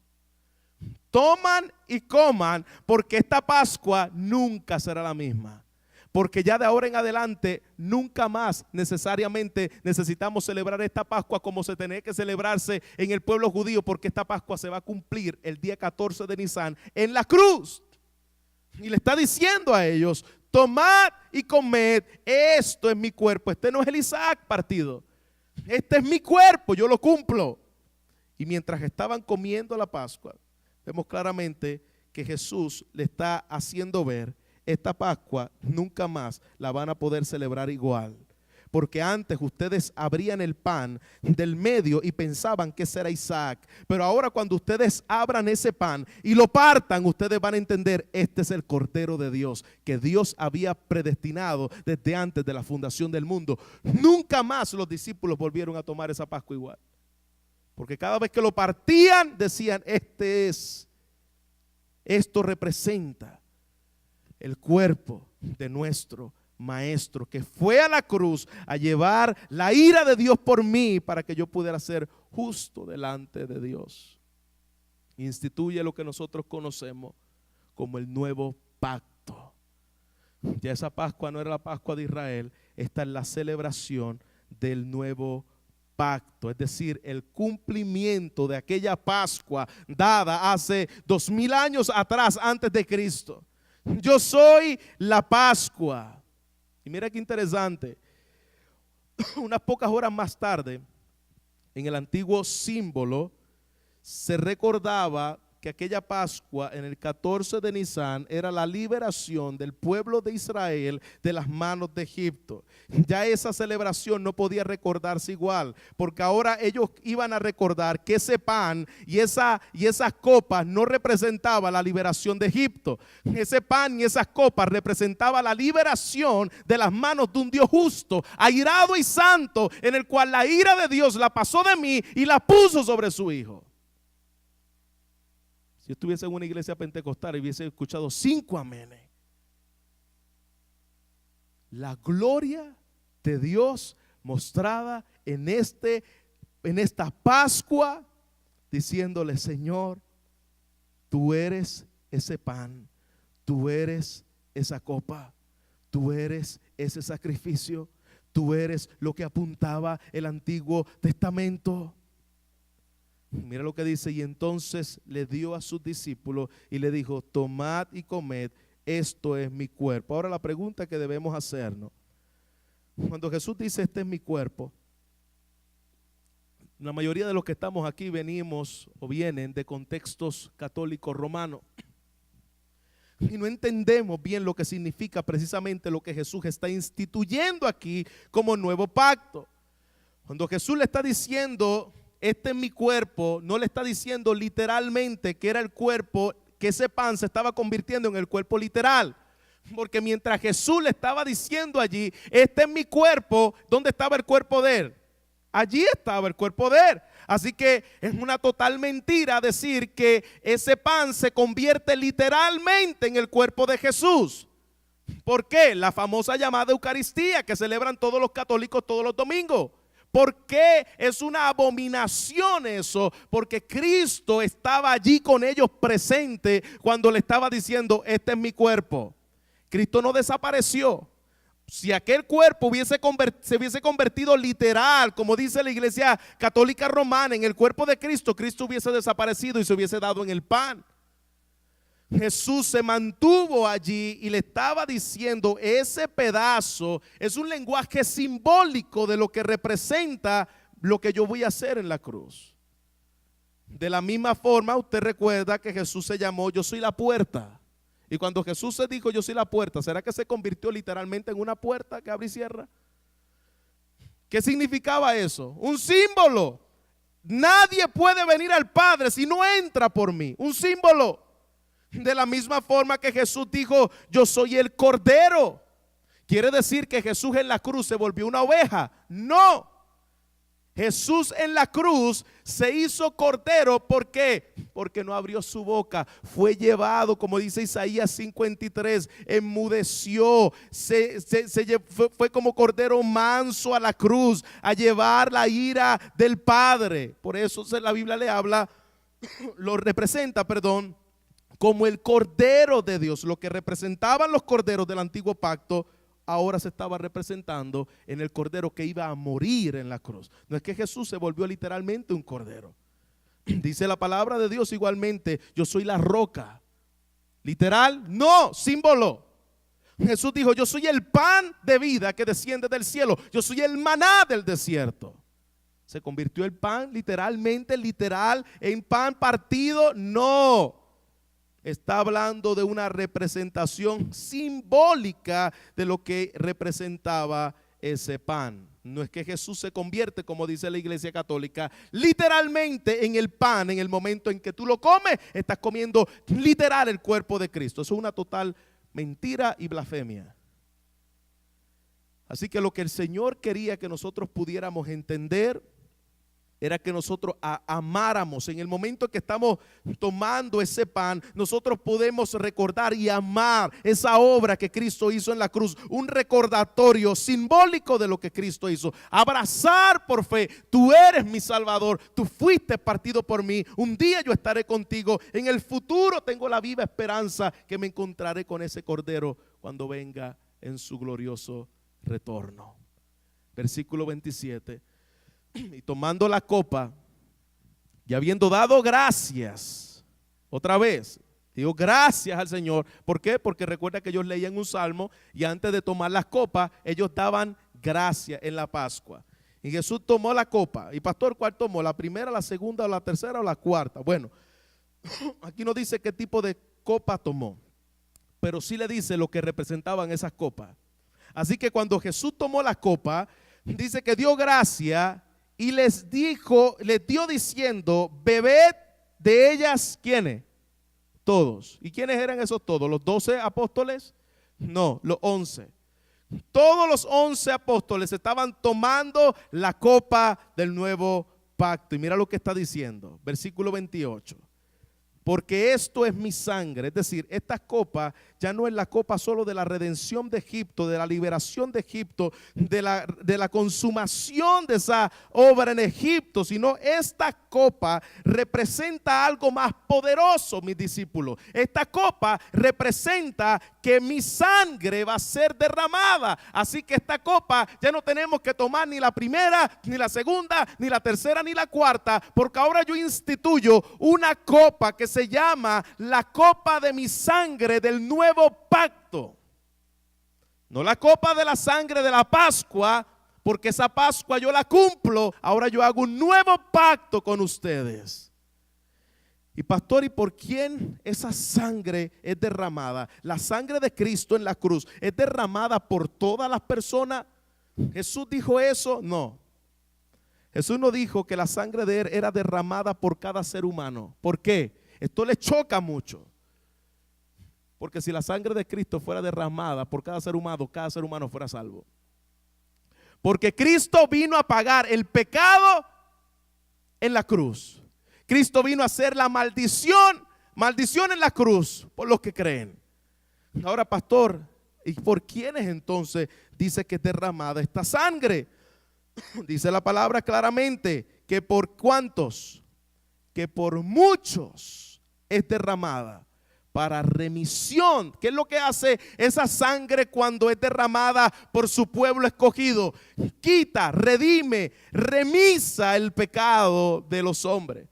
S2: Toman y coman, porque esta Pascua nunca será la misma. porque ya de ahora en adelante nunca más necesariamente necesitamos celebrar esta Pascua como se tenía que celebrarse en el pueblo judío, porque esta Pascua se va a cumplir el día 14 de Nisan en la cruz. Y le está diciendo a ellos: tomad y comed, esto es mi cuerpo. Este no es el Isaac partido, este es mi cuerpo, yo lo cumplo. Y mientras estaban comiendo la Pascua, vemos claramente que Jesús le está haciendo ver: esta Pascua nunca más la van a poder celebrar igual. Porque antes ustedes abrían el pan del medio y pensaban que ese era Isaac. Pero ahora cuando ustedes abran ese pan y lo partan, ustedes van a entender: este es el Cordero de Dios, que Dios había predestinado desde antes de la fundación del mundo. Nunca más los discípulos volvieron a tomar esa Pascua igual. Porque cada vez que lo partían decían: esto representa el cuerpo de nuestro Maestro, que fue a la cruz a llevar la ira de Dios por mí para que yo pudiera ser justo delante de Dios. Instituye lo que nosotros conocemos como el nuevo pacto. Ya esa Pascua no era la Pascua de Israel, esta es la celebración del nuevo pacto, es decir, el cumplimiento de aquella Pascua dada hace 2000 años atrás, antes de Cristo. Yo soy la Pascua. Y mira qué interesante, unas pocas horas más tarde, en el antiguo símbolo, se recordaba que aquella Pascua en el 14 de Nisan era la liberación del pueblo de Israel de las manos de Egipto. Ya esa celebración no podía recordarse igual, porque ahora ellos iban a recordar que ese pan y esas copas no representaban la liberación de Egipto. Ese pan y esas copas representaban la liberación de las manos de un Dios justo, airado y santo, en el cual la ira de Dios la pasó de mí y la puso sobre su Hijo. Si yo estuviese en una iglesia pentecostal y hubiese escuchado 5 amenes. La gloria de Dios mostrada en esta Pascua, diciéndole: Señor, tú eres ese pan, tú eres esa copa, tú eres ese sacrificio, tú eres lo que apuntaba el Antiguo Testamento. Mira lo que dice: y entonces le dio a sus discípulos y le dijo: tomad y comed, esto es mi cuerpo. Ahora la pregunta que debemos hacernos, cuando Jesús dice este es mi cuerpo, la mayoría de los que estamos aquí venimos o vienen de contextos católicos romanos y no entendemos bien lo que significa precisamente lo que Jesús está instituyendo aquí como nuevo pacto. Cuando Jesús le está diciendo este es mi cuerpo, no le está diciendo literalmente que era el cuerpo, que ese pan se estaba convirtiendo en el cuerpo literal. Porque mientras Jesús le estaba diciendo allí, este es mi cuerpo, ¿dónde estaba el cuerpo de él? Allí estaba el cuerpo de él. Así que es una total mentira decir que ese pan se convierte literalmente en el cuerpo de Jesús. ¿Por qué? La famosa llamada Eucaristía que celebran todos los católicos todos los domingos. ¿Por qué es una abominación eso? Porque Cristo estaba allí con ellos presente cuando le estaba diciendo: este es mi cuerpo. Cristo no desapareció. Si aquel cuerpo se hubiese convertido literal, como dice la Iglesia Católica Romana, en el cuerpo de Cristo, Cristo hubiese desaparecido y se hubiese dado en el pan. Jesús se mantuvo allí y le estaba diciendo: ese pedazo es un lenguaje simbólico de lo que representa lo que yo voy a hacer en la cruz. De la misma forma, usted recuerda que Jesús se llamó: yo soy la puerta. Y cuando Jesús se dijo: yo soy la puerta, ¿será que se convirtió literalmente en una puerta que abre y cierra? ¿Qué significaba eso? Un símbolo. Nadie puede venir al Padre si no entra por mí. Un símbolo. De la misma forma que Jesús dijo: yo soy el Cordero. ¿Quiere decir que Jesús en la cruz se volvió una oveja? No. Jesús en la cruz se hizo Cordero. ¿Por qué? Porque no abrió su boca. Fue llevado, como dice Isaías 53, enmudeció. Fue como Cordero manso a la cruz a llevar la ira del Padre. Por eso la Biblia le habla, lo representa, como el Cordero de Dios. Lo que representaban los corderos del antiguo pacto, ahora se estaba representando en el cordero que iba a morir en la cruz. No es que Jesús se volvió literalmente un cordero. Dice la palabra de Dios igualmente, yo soy la roca. Literal, no, símbolo. Jesús dijo, yo soy el pan de vida que desciende del cielo. Yo soy el maná del desierto. ¿Se convirtió el pan literalmente, literal, en pan partido? No. Está hablando de una representación simbólica de lo que representaba ese pan. No es que Jesús se convierte, como dice la Iglesia Católica, literalmente en el pan. En el momento en que tú lo comes, estás comiendo literal el cuerpo de Cristo. Eso es una total mentira y blasfemia. Así que lo que el Señor quería que nosotros pudiéramos entender era que nosotros amáramos. En el momento que estamos tomando ese pan, nosotros podemos recordar y amar esa obra que Cristo hizo en la cruz. Un recordatorio simbólico de lo que Cristo hizo. Abrazar por fe. Tú eres mi Salvador. Tú fuiste partido por mí. Un día yo estaré contigo. En el futuro tengo la viva esperanza que me encontraré con ese Cordero cuando venga en su glorioso retorno. Versículo 27. Y tomando la copa y habiendo dado gracias, otra vez, digo gracias al Señor. ¿Por qué? Porque recuerda que ellos leían un salmo y antes de tomar las copas, ellos daban gracias en la Pascua. Y Jesús tomó la copa. Y pastor, ¿cuál tomó? ¿La primera, la segunda, o la tercera o la cuarta? Bueno, aquí no dice qué tipo de copa tomó, pero sí le dice lo que representaban esas copas. Así que cuando Jesús tomó la copa, dice que dio gracia y les dio diciendo, bebed de ellas, ¿quiénes? Todos. ¿Y quiénes eran esos todos? ¿Los 12 apóstoles? No, los 11. Todos los 11 apóstoles estaban tomando la copa del nuevo pacto. Y mira lo que está diciendo, versículo 28. Porque esto es mi sangre. Es decir, esta copa ya no es la copa solo de la redención de Egipto, de la liberación de Egipto, de la consumación de esa obra en Egipto, sino esta copa representa algo más poderoso, mis discípulos. Esta copa representa que mi sangre va a ser derramada. Así que esta copa ya no tenemos que tomar ni la primera, ni la segunda, ni la tercera, ni la cuarta, porque ahora yo instituyo una copa que se llama la copa de mi sangre del nuevo pacto. No la copa de la sangre de la Pascua, porque esa Pascua yo la cumplo. Ahora yo hago un nuevo pacto con ustedes. Y pastor, ¿y por quién esa sangre es derramada? La sangre de Cristo en la cruz es derramada por todas las personas. ¿Jesús dijo eso? No. Jesús no dijo que la sangre de él era derramada por cada ser humano. ¿Por qué? Esto le choca mucho. Porque si la sangre de Cristo fuera derramada por cada ser humano fuera salvo. Porque Cristo vino a pagar el pecado en la cruz. Cristo vino a hacer la maldición en la cruz por los que creen. Ahora, pastor, ¿y por quiénes entonces dice que es derramada esta sangre? Dice la palabra claramente que por cuántos, que por muchos es derramada para remisión. ¿Qué es lo que hace esa sangre cuando es derramada por su pueblo escogido? Quita, redime, remisa el pecado de los hombres.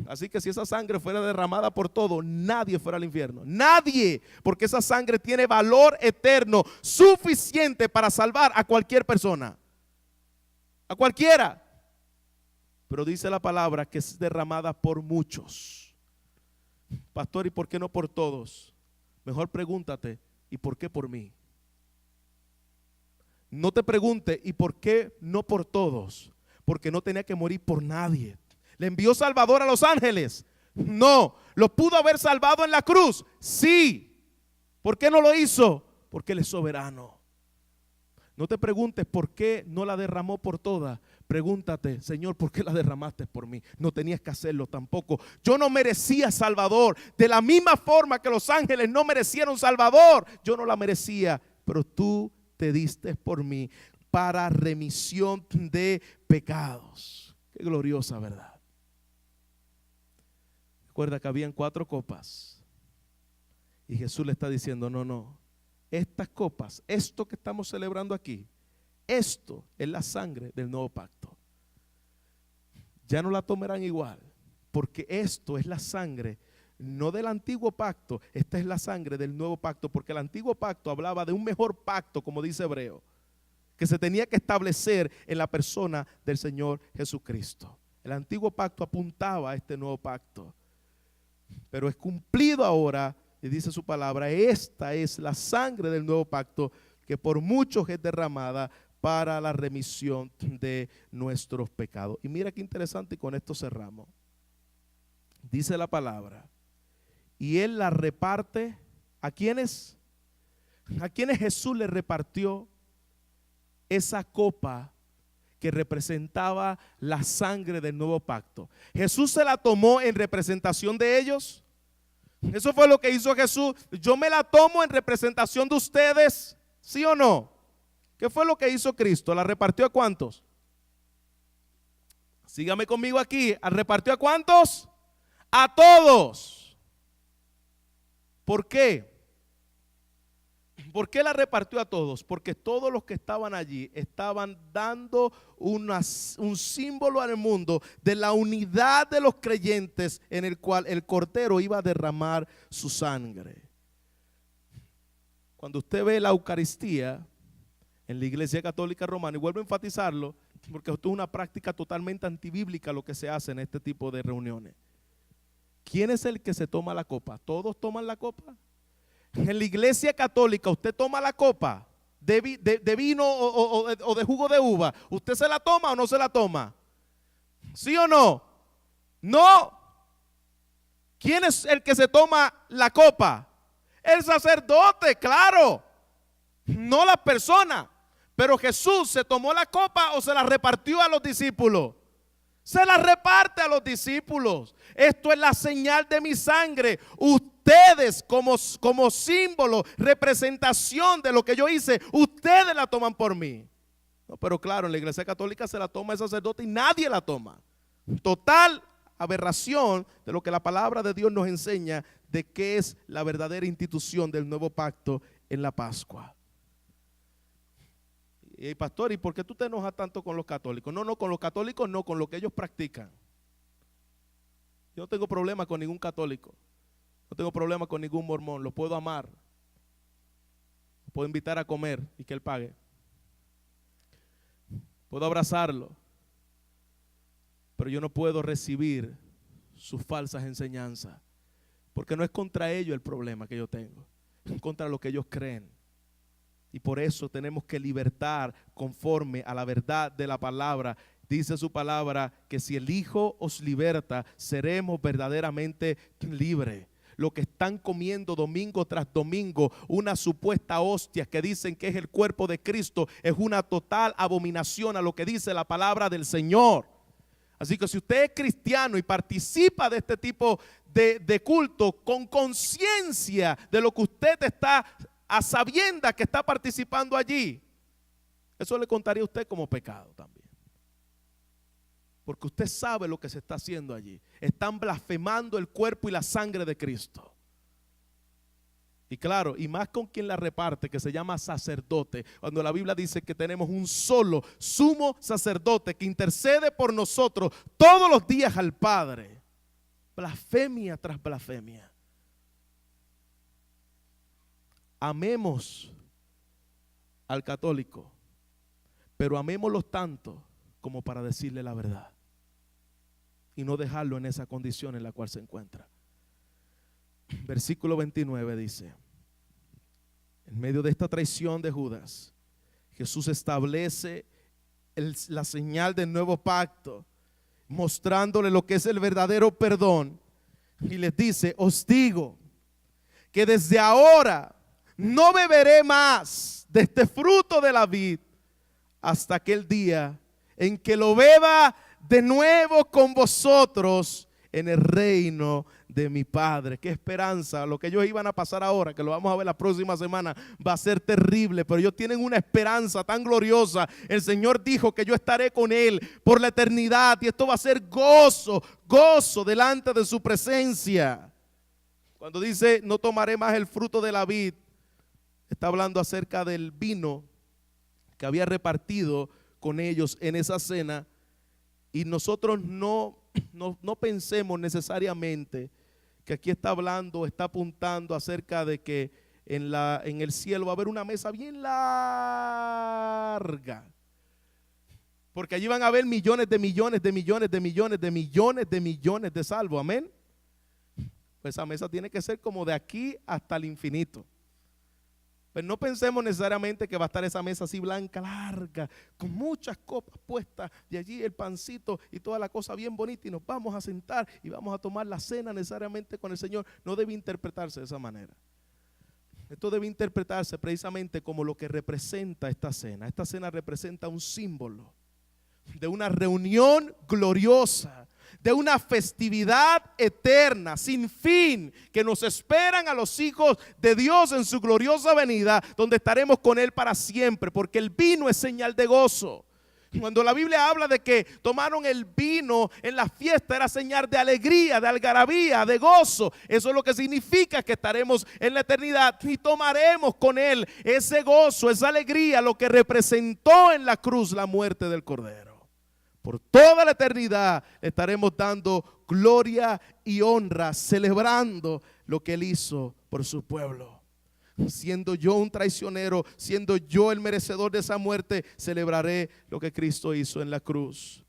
S2: Así que si esa sangre fuera derramada por todo, nadie fuera al infierno. Nadie, porque esa sangre tiene valor eterno suficiente para salvar a cualquier persona. A cualquiera. Pero dice la palabra que es derramada por muchos. Pastor, ¿y por qué no por todos? Mejor pregúntate, ¿y por qué por mí? No te pregunte, ¿y por qué no por todos? Porque no tenía que morir por nadie. ¿Le envió Salvador a los ángeles? No. ¿Lo pudo haber salvado en la cruz? Sí. ¿Por qué no lo hizo? Porque Él es soberano. No te preguntes por qué no la derramó por todas. Pregúntate, Señor, ¿por qué la derramaste por mí? No tenías que hacerlo tampoco. Yo no merecía Salvador. De la misma forma que los ángeles no merecieron Salvador, yo no la merecía. Pero tú te diste por mí para remisión de pecados. Qué gloriosa verdad. Recuerda que habían 4 copas. Y Jesús le está diciendo, no. estas copas, esto que estamos celebrando aquí, esto es la sangre del nuevo pacto. Ya no la tomarán igual, porque esto es la sangre, no del antiguo pacto, esta es la sangre del nuevo pacto, porque el antiguo pacto hablaba de un mejor pacto, como dice Hebreo, que se tenía que establecer en la persona del Señor Jesucristo. El antiguo pacto apuntaba a este nuevo pacto, pero es cumplido ahora, y dice su palabra, esta es la sangre del nuevo pacto que por muchos es derramada para la remisión de nuestros pecados. Y mira qué interesante, y con esto cerramos. Dice la palabra, y Él la reparte, ¿a quiénes? ¿A quiénes Jesús le repartió esa copa que representaba la sangre del nuevo pacto? Jesús se la tomó en representación de ellos. Eso fue lo que hizo Jesús. Yo me la tomo en representación de ustedes, ¿sí o no? ¿Qué fue lo que hizo Cristo? ¿La repartió a cuántos? Sígame conmigo aquí. ¿La repartió a cuántos? A todos. ¿Por qué? ¿Por qué la repartió a todos? Porque todos los que estaban allí estaban dando un símbolo al mundo de la unidad de los creyentes, en el cual el Cordero iba a derramar su sangre. Cuando usted ve la Eucaristía en la Iglesia Católica Romana, y vuelvo a enfatizarlo, porque esto es una práctica totalmente antibíblica lo que se hace en este tipo de reuniones. ¿Quién es el que se toma la copa? ¿Todos toman la copa? En la Iglesia Católica usted toma la copa de vino o de jugo de uva. ¿Usted se la toma o no se la toma? ¿Sí o no? No. ¿Quién es el que se toma la copa? El sacerdote, claro. No la persona. Pero Jesús se tomó la copa o se la repartió a los discípulos. Se la reparte a los discípulos. Esto es la señal de mi sangre. Ustedes como símbolo, representación de lo que yo hice, ustedes la toman por mí. No, pero claro, en la Iglesia Católica se la toma el sacerdote y nadie la toma. Total aberración de lo que la palabra de Dios nos enseña de qué es la verdadera institución del nuevo pacto en la Pascua. Y pastor, ¿y por qué tú te enojas tanto con los católicos? No, con los católicos no, con lo que ellos practican. Yo no tengo problema con ningún católico. No tengo problema con ningún mormón. Lo puedo amar. Lo puedo invitar a comer y que él pague. Puedo abrazarlo. Pero yo no puedo recibir sus falsas enseñanzas. Porque no es contra ellos el problema que yo tengo. Es contra lo que ellos creen. Y por eso tenemos que libertar conforme a la verdad de la palabra. Dice su palabra que si el Hijo os liberta, seremos verdaderamente libres. Lo que están comiendo domingo tras domingo, una supuesta hostia que dicen que es el cuerpo de Cristo, es una total abominación a lo que dice la palabra del Señor. Así que si usted es cristiano y participa de este tipo de culto con conciencia de lo que usted está a sabiendas que está participando allí, eso le contaría a usted como pecado también. Porque usted sabe lo que se está haciendo allí. Están blasfemando el cuerpo y la sangre de Cristo. Y claro, y más con quien la reparte, que se llama sacerdote. Cuando la Biblia dice que tenemos un solo sumo sacerdote que intercede por nosotros todos los días al Padre. Blasfemia tras blasfemia. Amemos al católico, pero amémoslo tanto como para decirle la verdad y no dejarlo en esa condición en la cual se encuentra. Versículo 29 dice: en medio de esta traición de Judas, Jesús establece la señal del nuevo pacto, mostrándole lo que es el verdadero perdón, y les dice: os digo que desde ahora no beberé más de este fruto de la vid hasta aquel día en que lo beba de nuevo con vosotros en el reino de mi Padre. Qué esperanza. Lo que ellos iban a pasar ahora, que lo vamos a ver la próxima semana, va a ser terrible, pero ellos tienen una esperanza tan gloriosa. El Señor dijo que yo estaré con Él por la eternidad, y esto va a ser gozo, gozo delante de su presencia. Cuando dice no tomaré más el fruto de la vid, Está hablando acerca del vino que había repartido con ellos en esa cena. Y nosotros no pensemos necesariamente que aquí está hablando, está apuntando acerca de que en el cielo va a haber una mesa bien larga. Porque allí van a haber millones de millones de millones de millones de millones de millones de salvos. Amén. Pues esa mesa tiene que ser como de aquí hasta el infinito. Pero no pensemos necesariamente que va a estar esa mesa así blanca, larga, con muchas copas puestas, y allí el pancito y toda la cosa bien bonita, y nos vamos a sentar y vamos a tomar la cena necesariamente con el Señor. No debe interpretarse de esa manera. Esto debe interpretarse precisamente como lo que representa esta cena. Esta cena representa un símbolo de una reunión gloriosa, de una festividad eterna, sin fin, que nos esperan a los hijos de Dios en su gloriosa venida, donde estaremos con Él para siempre, porque el vino es señal de gozo. Cuando la Biblia habla de que tomaron el vino en la fiesta, era señal de alegría, de algarabía, de gozo. Eso es lo que significa que estaremos en la eternidad y tomaremos con Él ese gozo, esa alegría, lo que representó en la cruz la muerte del Cordero. Por toda la eternidad estaremos dando gloria y honra, celebrando lo que Él hizo por su pueblo. Siendo yo un traicionero, siendo yo el merecedor de esa muerte, celebraré lo que Cristo hizo en la cruz.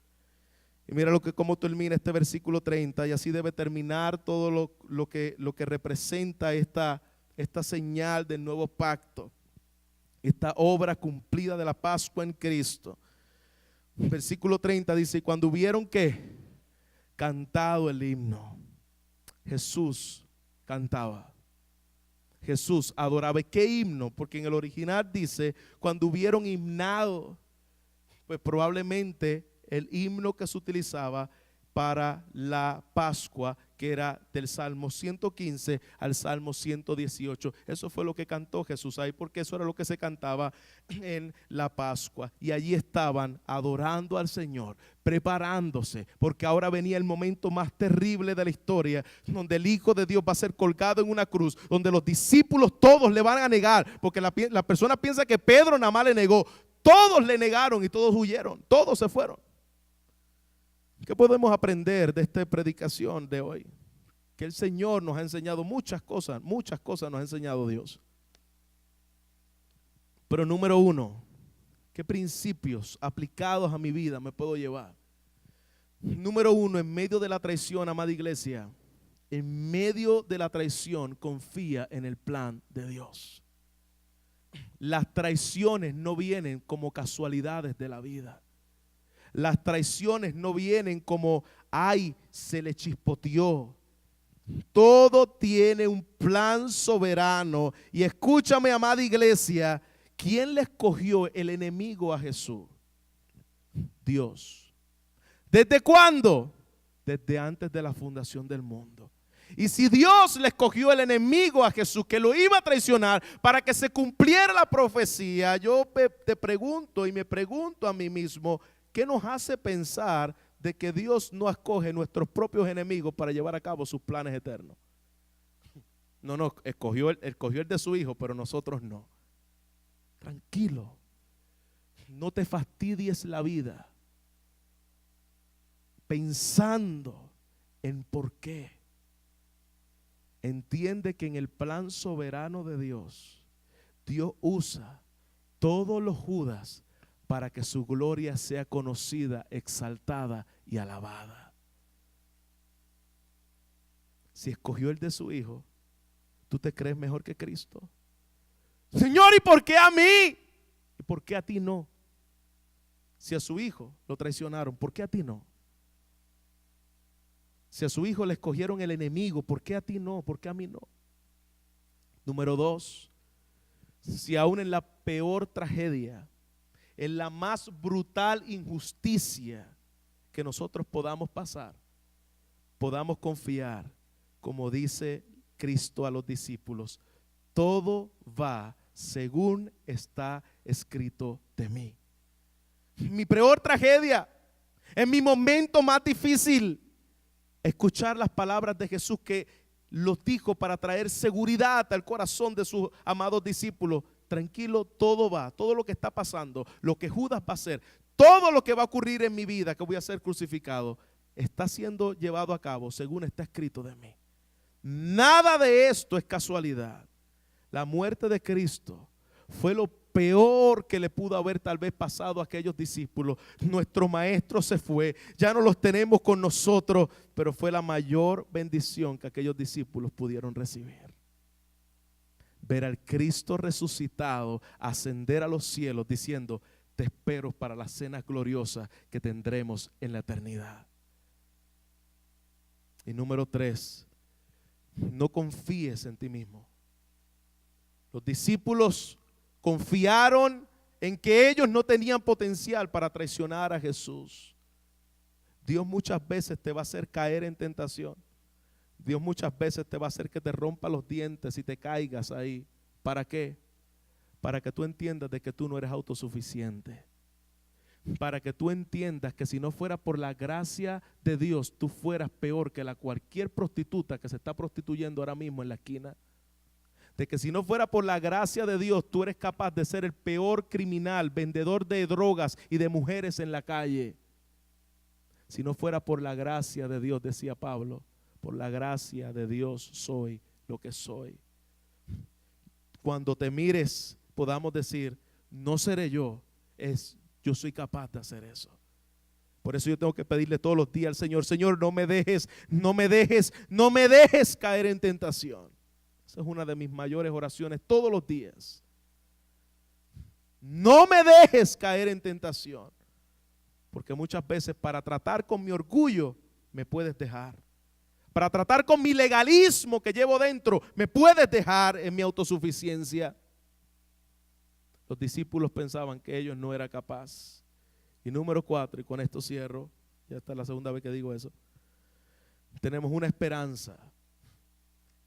S2: Y mira cómo termina este versículo 30, y así debe terminar todo lo que representa esta señal del nuevo pacto, esta obra cumplida de la Pascua en Cristo. Versículo 30 dice: y cuando hubieron que cantado el himno, Jesús cantaba, Jesús adoraba. ¿Y qué himno? Porque en el original dice cuando hubieron himnado. Pues probablemente el himno que se utilizaba para la Pascua, que era del Salmo 115 al Salmo 118. Eso fue lo que cantó Jesús ahí, porque eso era lo que se cantaba en la Pascua. Y allí estaban adorando al Señor, preparándose, porque ahora venía el momento más terrible de la historia, donde el Hijo de Dios va a ser colgado en una cruz, donde los discípulos todos le van a negar, porque la persona piensa que Pedro nada más le negó. Todos le negaron y todos huyeron, todos se fueron. ¿Qué podemos aprender de esta predicación de hoy? Que el Señor nos ha enseñado muchas cosas nos ha enseñado Dios. Pero número uno, ¿qué principios aplicados a mi vida me puedo llevar? Número uno, en medio de la traición, amada iglesia, en medio de la traición, confía en el plan de Dios. Las traiciones no vienen como casualidades de la vida. Las traiciones no vienen como, ay, se le chispoteó. Todo tiene un plan soberano. Y escúchame, amada iglesia, ¿quién le escogió el enemigo a Jesús? Dios. ¿Desde cuándo? Desde antes de la fundación del mundo. Y si Dios le escogió el enemigo a Jesús, que lo iba a traicionar para que se cumpliera la profecía, yo te pregunto y me pregunto a mí mismo, ¿qué nos hace pensar de que Dios no escoge nuestros propios enemigos para llevar a cabo sus planes eternos? No, escogió el de su Hijo, pero nosotros no. Tranquilo, no te fastidies la vida pensando en por qué. Entiende que en el plan soberano de Dios, Dios usa todos los Judas para que su gloria sea conocida, exaltada y alabada. Si escogió el de su Hijo, ¿tú te crees mejor que Cristo? Señor, ¿y por qué a mí? ¿Y por qué a ti no? Si a su Hijo lo traicionaron, ¿por qué a ti no? Si a su Hijo le escogieron el enemigo, ¿por qué a ti no? ¿Por qué a mí no? Número 2, si aún en la peor tragedia, en la más brutal injusticia que nosotros podamos pasar, podamos confiar, como dice Cristo a los discípulos, todo va según está escrito de mí. Mi peor tragedia, en mi momento más difícil, escuchar las palabras de Jesús que los dijo para traer seguridad al corazón de sus amados discípulos. tranquilo, todo va, todo lo que está pasando, lo que Judas va a hacer, todo lo que va a ocurrir en mi vida, que voy a ser crucificado, está siendo llevado a cabo según está escrito de mí. Nada de esto es casualidad. La muerte de Cristo fue lo peor que le pudo haber tal vez pasado a aquellos discípulos. Nuestro maestro se fue, ya no los tenemos con nosotros, pero fue la mayor bendición que aquellos discípulos pudieron recibir. Ver al Cristo resucitado ascender a los cielos diciendo: te espero para la cena gloriosa que tendremos en la eternidad. Y número 3, no confíes en ti mismo. Los discípulos confiaron en que ellos no tenían potencial para traicionar a Jesús. Dios muchas veces te va a hacer caer en tentación. Dios muchas veces te va a hacer que te rompa los dientes y te caigas ahí. ¿Para qué? Para que tú entiendas de que tú no eres autosuficiente. Para que tú entiendas que si no fuera por la gracia de Dios, tú fueras peor que cualquier prostituta que se está prostituyendo ahora mismo en la esquina. De que si no fuera por la gracia de Dios, tú eres capaz de ser el peor criminal, vendedor de drogas y de mujeres en la calle. Si no fuera por la gracia de Dios, decía Pablo, por la gracia de Dios soy lo que soy. Cuando te mires, podamos decir: no seré yo, yo soy capaz de hacer eso. Por eso yo tengo que pedirle todos los días al Señor: Señor, no me dejes caer en tentación. Esa es una de mis mayores oraciones todos los días. No me dejes caer en tentación. Porque muchas veces para tratar con mi orgullo me puedes dejar. Para tratar con mi legalismo que llevo dentro me puedes dejar en mi autosuficiencia. Los discípulos pensaban que ellos no eran capaces. Y número 4, y con esto cierro, ya esta es la segunda vez que digo eso. Tenemos una esperanza,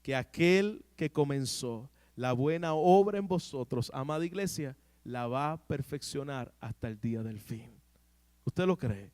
S2: que aquel que comenzó la buena obra en vosotros, amada iglesia, la va a perfeccionar hasta el día del fin. ¿Usted lo cree?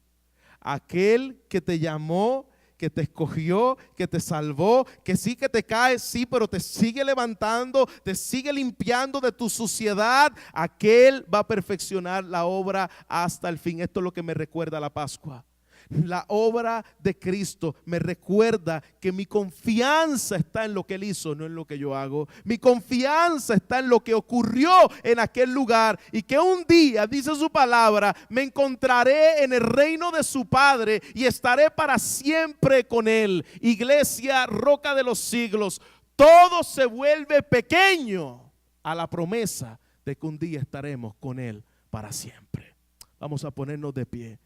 S2: Aquel que te llamó, que te escogió, que te salvó, que sí que te caes, sí, pero te sigue levantando, te sigue limpiando de tu suciedad, aquel va a perfeccionar la obra hasta el fin. Esto es lo que me recuerda a la Pascua. La obra de Cristo me recuerda que mi confianza está en lo que Él hizo, no en lo que yo hago. Mi confianza está en lo que ocurrió en aquel lugar, y que un día, dice su palabra, me encontraré en el reino de su Padre y estaré para siempre con Él. Iglesia, roca de los siglos, todo se vuelve pequeño a la promesa de que un día estaremos con Él para siempre. Vamos a ponernos de pie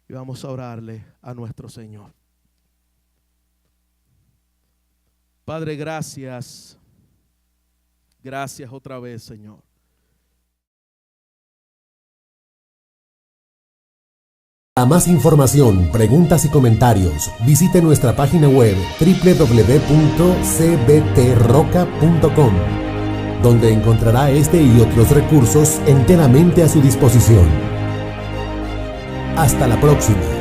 S2: y vamos a orarle a nuestro Señor. Padre, gracias. Gracias otra vez, Señor.
S1: Para más información, preguntas y comentarios, visite nuestra página web www.cbtroca.com, donde encontrará este y otros recursos enteramente a su disposición. Hasta la próxima.